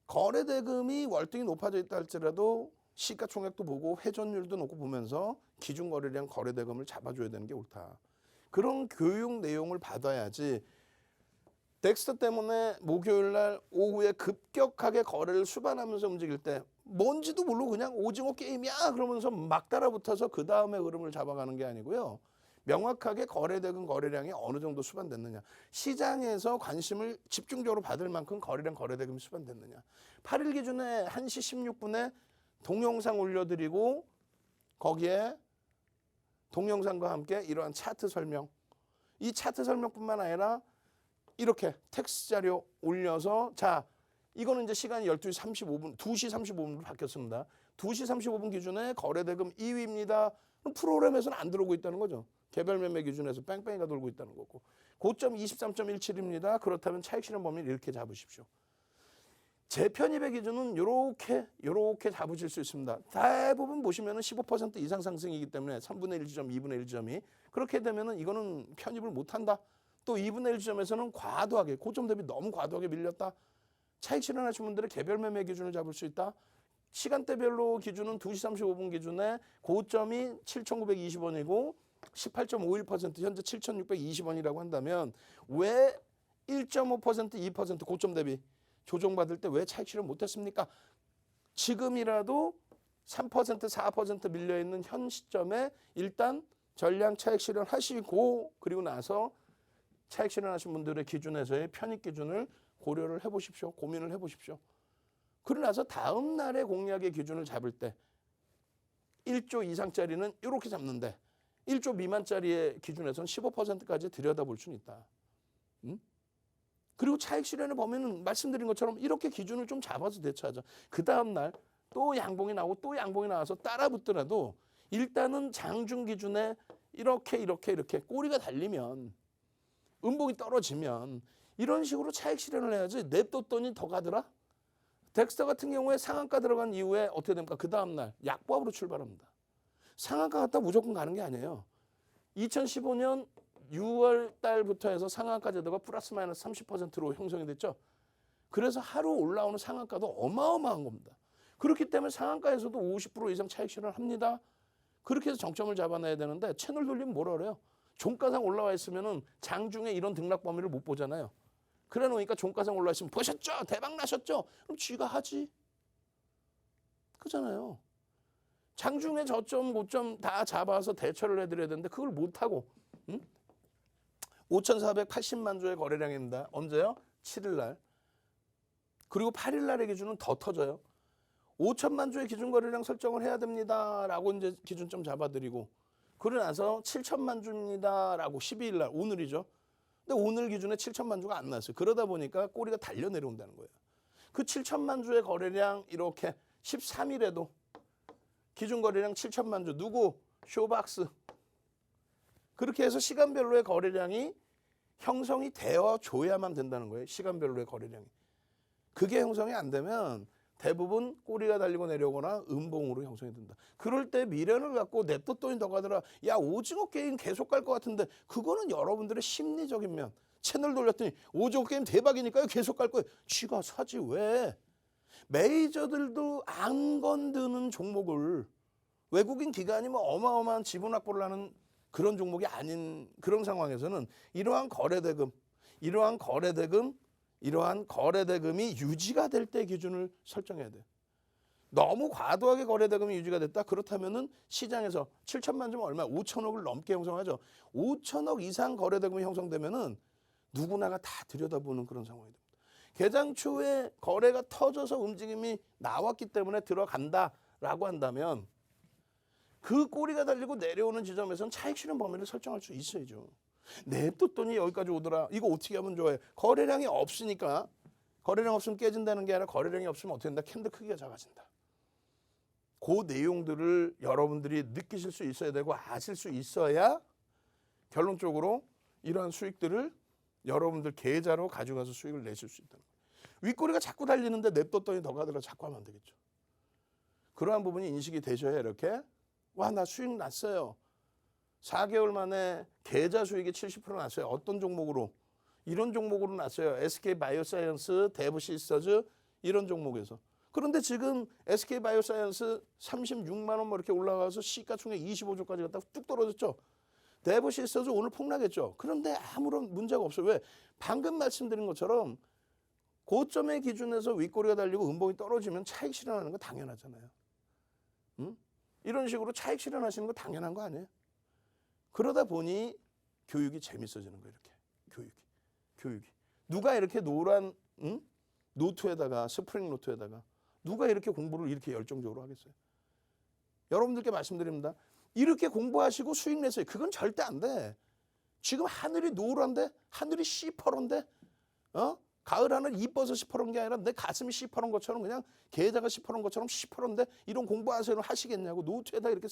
거래 대금이 월등히 높아져 있다 할지라도 시가총액도 보고 회전율도 놓고 보면서 기준 거래량 거래 대금을 잡아줘야 되는 게 옳다. 그런 교육 내용을 받아야지 덱스터 때문에 목요일 날 오후에 급격하게 거래를 수반하면서 움직일 때 뭔지도 모르고 그냥 오징어 게임이야 그러면서 막 따라붙어서 그 다음에 흐름을 잡아가는 게 아니고요. 명확하게 거래대금 거래량이 어느 정도 수반됐느냐. 시장에서 관심을 집중적으로 받을 만큼 거래량 거래대금이 수반됐느냐. 8일 기준에 1시 16분에 동영상 올려드리고 거기에 동영상과 함께 이러한 차트 설명. 이 차트 설명뿐만 아니라 이렇게 텍스트 자료 올려서 자 이거는 이제 시간이 12시 35분, 2시 35분으로 바뀌었습니다. 2시 35분 기준에 거래대금 2위입니다. 그럼 프로그램에서는 안 들어오고 있다는 거죠. 개별 매매 기준에서 뺑뺑이가 돌고 있다는 거고. 고점 23.17입니다. 그렇다면 차익 실현 범위를 이렇게 잡으십시오. 재편입의 기준은 요렇게 잡으실 수 있습니다. 대부분 보시면은 15% 이상 상승이기 때문에 3분의 1 지점, 2분의 1 지점이 그렇게 되면은 이거는 편입을 못한다. 또 2분의 1 지점에서는 과도하게 고점 대비 너무 과도하게 밀렸다. 차익 실현하신 분들의 개별 매매 기준을 잡을 수 있다. 시간대별로 기준은 2시 35분 기준에 고점이 7,920원이고 18.51% 현재 7,620원이라고 한다면 왜 1.5%, 2% 고점 대비 조정받을 때 왜 차익 실현 못했습니까? 지금이라도 3%, 4% 밀려있는 현 시점에 일단 전량 차익 실현하시고 그리고 나서 차익 실현하신 분들의 기준에서의 편입 기준을 고려를 해보십시오. 고민을 해보십시오. 그러고 나서 다음 날의 공략의 기준을 잡을 때 1조 이상짜리는 이렇게 잡는데 1조 미만짜리의 기준에서는 15%까지 들여다볼 수는 있다. 그리고 차익 실현을 보면은 말씀드린 것처럼 이렇게 기준을 좀 잡아서 대처하자. 그 다음 날 또 양봉이 나오고 또 양봉이 나와서 따라 붙더라도 일단은 장중 기준에 이렇게 꼬리가 달리면 음봉이 떨어지면 이런 식으로 차익 실현을 해야지 냅뒀더니 더 가더라. 덱스터 같은 경우에 상한가 들어간 이후에 어떻게 됩니까? 그 다음 날 약보합으로 출발합니다. 상한가 갔다 무조건 가는 게 아니에요. 2015년 6월 달부터 해서 상한가 제도가 플러스 마이너스 30%로 형성이 됐죠. 그래서 하루 올라오는 상한가도 어마어마한 겁니다. 그렇기 때문에 상한가에서도 50% 이상 차익 실현을 합니다. 그렇게 해서 정점을 잡아내야 되는데 채널 돌리면 뭐라 그래요? 종가상 올라와 있으면은 장중에 이런 등락 범위를 못 보잖아요. 그래 놓으니까 종가상 올라와 있으면 보셨죠? 대박 나셨죠? 그럼 쥐가 하지. 그잖아요. 장중에 저점 고점 다 잡아서 대처를 해드려야 되는데 그걸 못하고 5,480만 주의 거래량입니다. 언제요? 7일 날. 그리고 8일 날의 기준은 더 터져요. 5천만 주의 기준 거래량 설정을 해야 됩니다라고 이제 기준점 잡아드리고 그러고 나서 7천만 주입니다라고 12일 날 오늘이죠. 근데 오늘 기준에 7천만 주가 안 나왔어요. 그러다 보니까 꼬리가 달려 내려온다는 거예요. 그 7천만 주의 거래량 이렇게 13일에도 기준 거래량 7천만 주 누구? 쇼박스. 그렇게 해서 시간별로의 거래량이 형성이 되어 줘야만 된다는 거예요. 시간별로의 거래량이. 그게 형성이 안 되면 대부분 꼬리가 달리고 내려오거나 음봉으로 형성이 된다. 그럴 때 미련을 갖고 냅뒀더니 더 가더라. 야 오징어 게임 계속 갈 것 같은데 그거는 여러분들의 심리적인 면. 채널 돌렸더니 오징어 게임 대박이니까요. 계속 갈 거예요. 쥐가 사지 왜. 메이저들도 안 건드는 종목을 외국인 기관이 뭐 어마어마한 지분 확보를 하는 그런 종목이 아닌 그런 상황에서는 이러한 거래대금이 유지가 될 때 기준을 설정해야 돼요. 너무 과도하게 거래대금이 유지가 됐다? 그렇다면은 시장에서 7천만 주면 얼마? 5천억을 넘게 형성하죠. 5천억 이상 거래대금이 형성되면은 누구나가 다 들여다보는 그런 상황이 됩니다. 개장 초에 거래가 터져서 움직임이 나왔기 때문에 들어간다라고 한다면 그 꼬리가 달리고 내려오는 지점에서는 차익 실현 범위를 설정할 수 있어야죠. 냅뒀더니 여기까지 오더라. 이거 어떻게 하면 좋아요? 거래량이 없으니까 거래량 없으면 깨진다는 게 아니라 거래량이 없으면 어떻게 된다? 캔들 크기가 작아진다. 그 내용들을 여러분들이 느끼실 수 있어야 되고 아실 수 있어야 결론적으로 이러한 수익들을 여러분들 계좌로 가져가서 수익을 내실 수 있다는 거예요. 윗꼬리가 자꾸 달리는데 냅뒀더니 더 가더라. 자꾸 하면 안 되겠죠. 그러한 부분이 인식이 되셔야 이렇게 와, 나 수익 났어요. 4개월 만에 계좌 수익이 70% 났어요. 어떤 종목으로? 이런 종목으로 났어요. SK바이오사이언스, 대부시스터즈 이런 종목에서. 그런데 지금 SK바이오사이언스 36만 원 뭐 이렇게 올라가서 시가총액 25조까지 갔다가 뚝 떨어졌죠. 대부시스터즈 오늘 폭락했죠. 그런데 아무런 문제가 없어요. 왜? 방금 말씀드린 것처럼 고점의 기준에서 윗꼬리가 달리고 음봉이 떨어지면 차익 실현하는 거 당연하잖아요. 이런 식으로 차익 실현하시는 거 당연한 거 아니에요? 그러다 보니 교육이 재밌어지는 거예요. 이렇게 교육이. 누가 이렇게 노란 노트에다가 스프링 노트에다가 누가 이렇게 공부를 이렇게 열정적으로 하겠어요? 여러분들께 말씀드립니다. 이렇게 공부하시고 수익 내세요. 그건 절대 안 돼. 지금 하늘이 노란데 하늘이 시퍼런데 가을 하늘 이뻐서 시퍼런 게 아니라 내 가슴이 시퍼런 것처럼 그냥 계좌가 시퍼런 것처럼 시퍼런데 이런 공부하세요 하시겠냐고. 노트에다 이렇게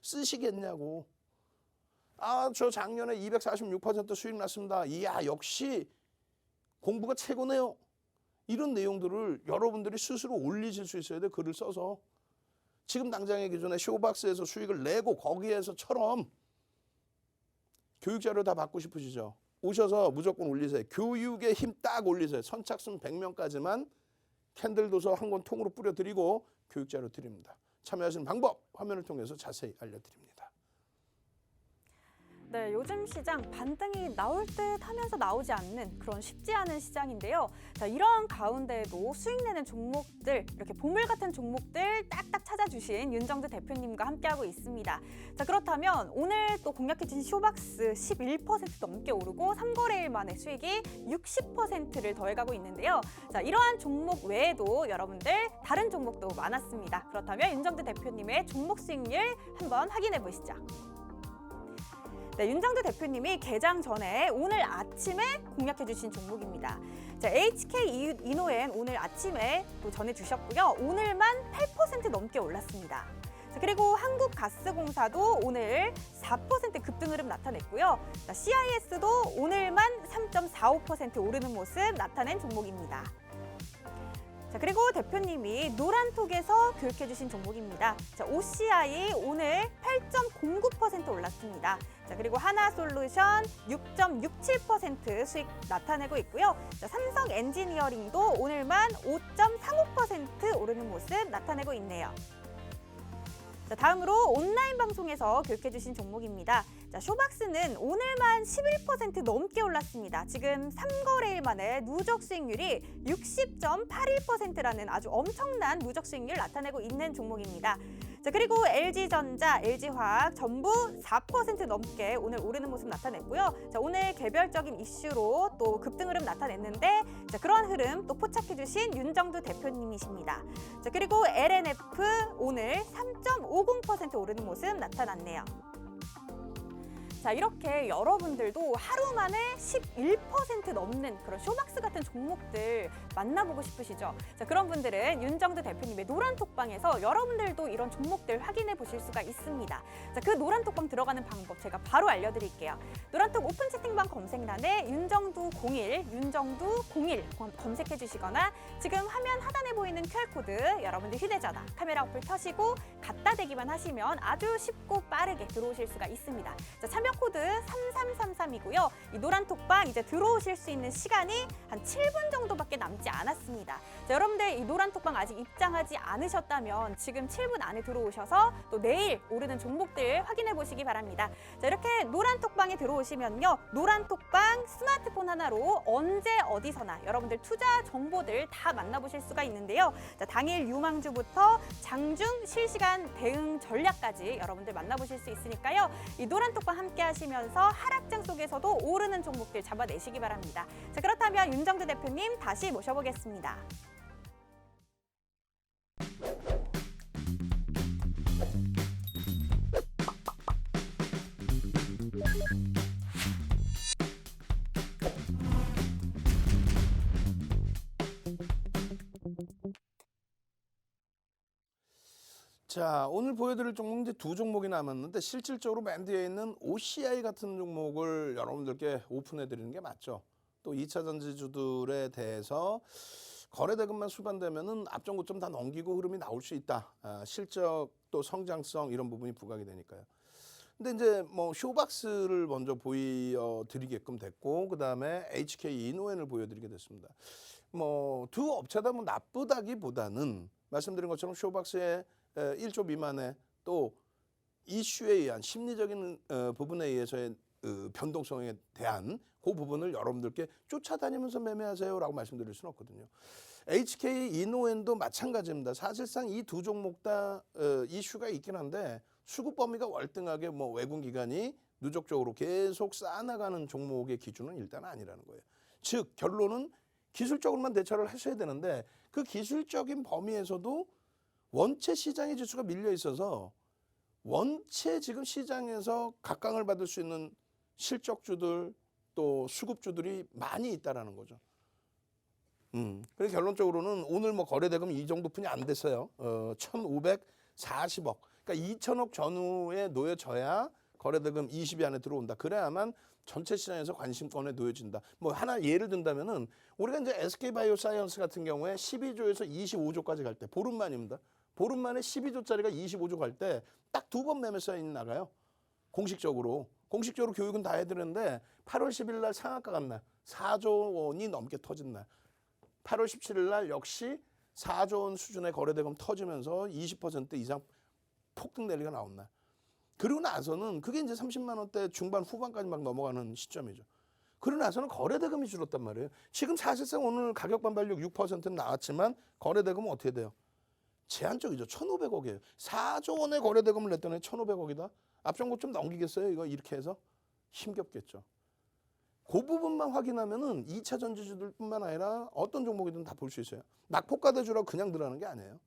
쓰시겠냐고. 아, 저 작년에 246% 수익 났습니다. 이야, 역시 공부가 최고네요. 이런 내용들을 여러분들이 스스로 올리실 수 있어야 돼. 글을 써서. 지금 당장의 기준에 쇼박스에서 수익을 내고 거기에서처럼 교육자료 다 받고 싶으시죠? 오셔서 무조건 올리세요. 교육의 힘 딱 올리세요. 선착순 100명까지만 캔들 도서 한 권 통으로 뿌려드리고 교육자료 드립니다. 참여하시는 방법 화면을 통해서 자세히 알려드립니다. 네, 요즘 시장 반등이 나올 듯 하면서 나오지 않는 그런 쉽지 않은 시장인데요. 자, 이런 가운데에도 수익 내는 종목들, 이렇게 보물 같은 종목들 딱딱 찾아주신 윤정두 대표님과 함께하고 있습니다. 자, 그렇다면 오늘 또 공략해주신 쇼박스 11% 넘게 오르고 3거래일 만에 수익이 60%를 더해가고 있는데요. 자, 이러한 종목 외에도 여러분들 다른 종목도 많았습니다. 그렇다면 윤정두 대표님의 종목 수익률 한번 확인해 보시죠. 네, 윤정두 대표님이 개장 전에 오늘 아침에 공략해주신 종목입니다. 자, HK 이노엔 오늘 아침에 또 전해주셨고요. 오늘만 8% 넘게 올랐습니다. 자, 그리고 한국가스공사도 오늘 4% 급등 흐름 나타냈고요. 자, CIS도 오늘만 3.45% 오르는 모습 나타낸 종목입니다. 자, 그리고 대표님이 노란톡에서 교육해주신 종목입니다. 자, OCI 오늘 8.09% 올랐습니다. 자, 그리고 하나솔루션 6.67% 수익 나타내고 있고요. 자, 삼성 엔지니어링도 오늘만 5.35% 오르는 모습 나타내고 있네요. 자, 다음으로 온라인 방송에서 교육해주신 종목입니다. 자, 쇼박스는 오늘만 11% 넘게 올랐습니다. 지금 3거래일 만에 누적 수익률이 60.81%라는 아주 엄청난 누적 수익률 나타내고 있는 종목입니다. 자, 그리고 LG전자, LG화학 전부 4% 넘게 오늘 오르는 모습 나타냈고요. 자, 오늘 개별적인 이슈로 또 급등 흐름 나타냈는데 자, 그런 흐름 또 포착해주신 윤정두 대표님이십니다. 자, 그리고 LNF 오늘 3.50% 오르는 모습 나타났네요. 자, 이렇게 여러분들도 하루 만에 11% 넘는 그런 쇼박스 같은 종목들 만나보고 싶으시죠? 자, 그런 분들은 윤정두 대표님의 노란톡방에서 여러분들도 이런 종목들 확인해 보실 수가 있습니다. 자, 그 노란톡방 들어가는 방법 제가 바로 알려드릴게요. 노란톡 오픈 채팅방 검색란에 윤정두 01, 윤정두 01 검색해 주시거나 지금 화면 하단에 보이는 QR코드 여러분들 휴대전화 카메라 어플 켜시고 갖다 대기만 하시면 아주 쉽고 빠르게 들어오실 수가 있습니다. 자, 참여 코드 3333이고요. 이 노란톡방 이제 들어오실 수 있는 시간이 한 7분 정도밖에 남지 않았습니다. 자, 여러분들 이 노란톡방 아직 입장하지 않으셨다면 지금 7분 안에 들어오셔서 또 내일 오르는 종목들 확인해 보시기 바랍니다. 자, 이렇게 노란톡방에 들어오시면요. 노란톡방 스마트폰 하나로 언제 어디서나 여러분들 투자 정보들 다 만나보실 수가 있는데요. 자, 당일 유망주부터 장중 실시간 대응 전략까지 여러분들 만나보실 수 있으니까요. 이 노란톡방 함께 하시면서 하락장 속에서도 오르는 종목들 잡아내시기 바랍니다. 자, 그렇다면 윤정두 대표님 다시 모셔보겠습니다. 자, 오늘 보여드릴 종목은 이제 두 종목이 남았는데 실질적으로 맨 뒤에 있는 OCI 같은 종목을 여러분들께 오픈해 드리는 게 맞죠. 또 2차 전지주들에 대해서 거래 대금만 수반되면은 앞전 고점 다 넘기고 흐름이 나올 수 있다. 실적 또 성장성 이런 부분이 부각이 되니까요. 근데 이제 뭐 쇼박스를 먼저 보여드리게끔 됐고 그다음에 HK 이노엔을 보여드리게 됐습니다. 뭐 두 업체 다 뭐 나쁘다기보다는 말씀드린 것처럼 쇼박스의 1조 미만의 또 이슈에 의한 심리적인 부분에 의해서의 변동성에 대한 그 부분을 여러분들께 쫓아다니면서 매매하세요라고 말씀드릴 수는 없거든요. HK 이노엔도 마찬가지입니다. 사실상 이 두 종목 다 이슈가 있긴 한데 수급 범위가 월등하게 뭐 외국 기관이 누적적으로 계속 쌓아나가는 종목의 기준은 일단 아니라는 거예요. 즉 결론은 기술적으로만 대처를 하셔야 되는데 그 기술적인 범위에서도 원체 시장의 지수가 밀려 있어서 원체 지금 시장에서 각광을 받을 수 있는 실적주들 또 수급주들이 많이 있다라는 거죠. 그래서 결론적으로는 오늘 뭐 거래대금 이 정도뿐이 안 됐어요. 1,540억. 그러니까 2천억 전후에 놓여져야 거래대금 20위 안에 들어온다. 그래야만 전체 시장에서 관심권에 놓여진다. 뭐 하나 예를 든다면은 우리가 이제 SK바이오사이언스 같은 경우에 12조에서 25조까지 갈 때 보름 만입니다. 보름 만에 12조짜리가 25조 갈 때 딱 두 번 매매 사인이 나가요. 공식적으로 교육은 다 해드렸는데 8월 10일 날 상한가 간 날 4조 원이 넘게 터진 날 8월 17일 날 역시 4조 원 수준의 거래대금 터지면서 20% 이상 폭등 랠리가 나온 날. 그리고 나서는 그게 이제 30만 원대 중반 후반까지 막 넘어가는 시점이죠. 그러고 나서는 거래대금이 줄었단 말이에요. 지금 사실상 오늘 가격 반발력 6%는 나왔지만 거래대금은 어떻게 돼요? 제한적이죠. 1,500억이에요. 4조 원의 거래대금을 냈더니 1,500억이다. 앞전고 좀 넘기겠어요? 이거 이렇게 해서? 힘겹겠죠. 그 부분만 확인하면은 2차 전지주들뿐만 아니라 어떤 종목이든 다 볼 수 있어요. 낙폭과대주라고 그냥 들어가는 게 아니에요.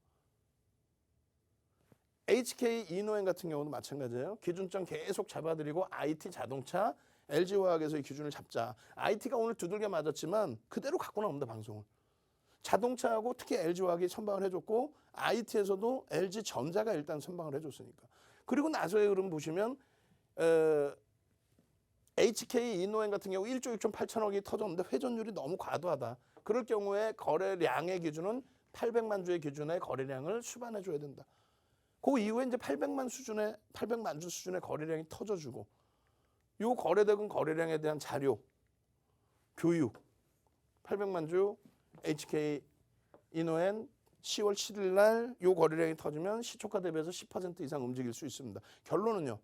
HK 이노엔 같은 경우도 마찬가지예요. 기준점 계속 잡아드리고 IT 자동차, LG화학에서의 기준을 잡자. IT가 오늘 두들겨 맞았지만 그대로 갖고 나옵니다, 방송을. 자동차하고 특히 LG화학이 선방을 해줬고 IT에서도 LG전자가 일단 선방을 해줬으니까. 그리고 나서의 흐름 보시면 HK 이노엔 같은 경우 1조 6,8천억이 터졌는데 회전율이 너무 과도하다. 그럴 경우에 거래량의 기준은 800만 주의 기준의 거래량을 수반해줘야 된다. 그 이후에 이제 800만 주 수준의 거래량이 터져주고 요 거래대금 거래량에 대한 자료, 교육, 800만 주 HK 이노엔 10월 7일 날 요 거래량이 터지면 시초가 대비해서 10% 이상 움직일 수 있습니다. 결론은요.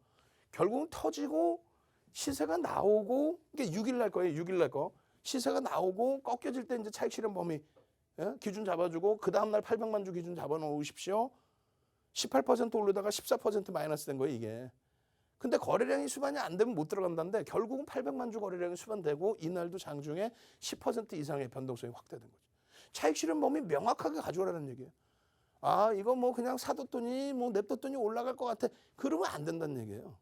결국은 터지고 시세가 나오고 이게 6일 날 거예요. 6일 날 거. 시세가 나오고 꺾여질 때 이제 차익 실현 범위 기준 잡아주고 그 다음 날 800만 주 기준 잡아 놓으십시오. 18% 오르다가 14% 마이너스 된 거예요, 이게. 근데 거래량이 수반이 안 되면 못 들어간다는데 결국은 800만 주 거래량이 수반되고 이날도 장중에 10% 이상의 변동성이 확대된 거죠. 차익 실현 범위 명확하게 가져오라는 얘기예요. 아, 이거 뭐 그냥 사뒀더니 뭐 냅뒀더니 올라갈 것 같아. 그러면 안 된다는 얘기예요.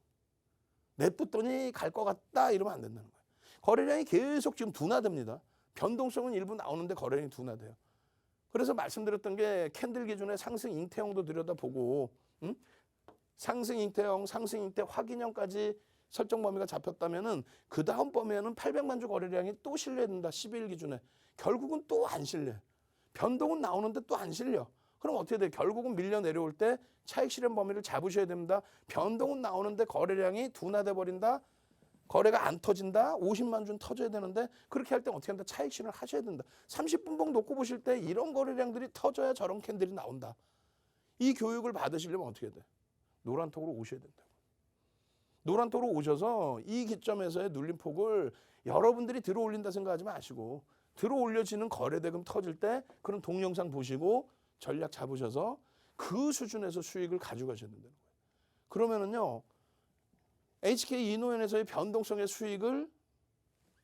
냅뒀더니 갈 것 같다 이러면 안 된다는 거예요. 거래량이 계속 지금 둔화됩니다. 변동성은 일부 나오는데 거래량이 둔화돼요. 그래서 말씀드렸던 게 캔들 기준의 상승 잉태형도 들여다보고 상승 잉태형, 상승 잉태 확인형까지 설정 범위가 잡혔다면은 그 다음 범위에는 800만 주 거래량이 또 실려야 된다. 10일 기준에. 결국은 또 안 실려. 변동은 나오는데 또 안 실려. 그럼 어떻게 돼? 결국은 밀려 내려올 때 차익 실현 범위를 잡으셔야 됩니다. 변동은 나오는데 거래량이 둔화돼 버린다. 거래가 안 터진다. 50만 주는 터져야 되는데 그렇게 할 때 어떻게 한다? 차익 실현을 하셔야 된다. 30분봉 놓고 보실 때 이런 거래량들이 터져야 저런 캔들이 나온다. 이 교육을 받으시려면 어떻게 돼? 노란톡으로 오셔야 된다. 노란톡으로 오셔서 이 기점에서의 눌림폭을 여러분들이 들어올린다 생각하지 마시고 들어올려지는 거래대금 터질 때 그런 동영상 보시고 전략 잡으셔서 그 수준에서 수익을 가져가셔야 된다는 거예요. 그러면은요. HK 이노엔에서의 변동성의 수익을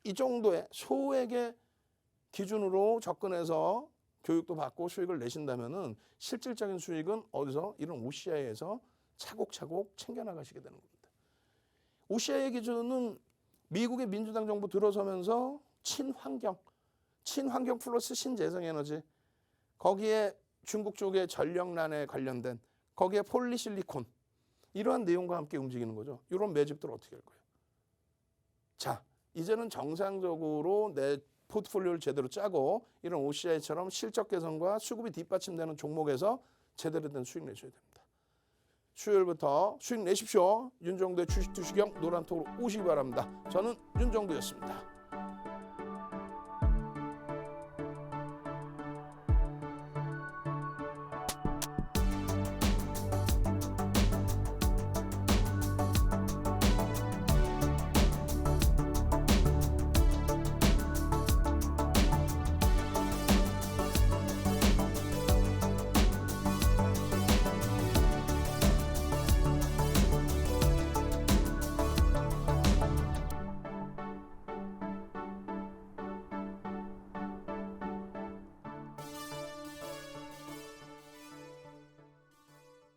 이 정도의 소액의 기준으로 접근해서 교육도 받고 수익을 내신다면은 실질적인 수익은 어디서? 이런 OCI에서 차곡차곡 챙겨나가시게 되는 겁니다. OCI의 기준은 미국의 민주당 정부 들어서면서 친환경 플러스 신재생에너지 거기에 중국 쪽의 전력난에 관련된 거기에 폴리실리콘 이러한 내용과 함께 움직이는 거죠. 이런 매집들 어떻게 할 거예요? 자, 이제는 정상적으로 내 포트폴리오를 제대로 짜고 이런 OCI처럼 실적 개선과 수급이 뒷받침되는 종목에서 제대로 된 수익 내셔야 됩니다. 수요일부터 수익 내십시오. 윤정도의 주식 투시경 노란톡으로 오시기 바랍니다. 저는 윤정도였습니다.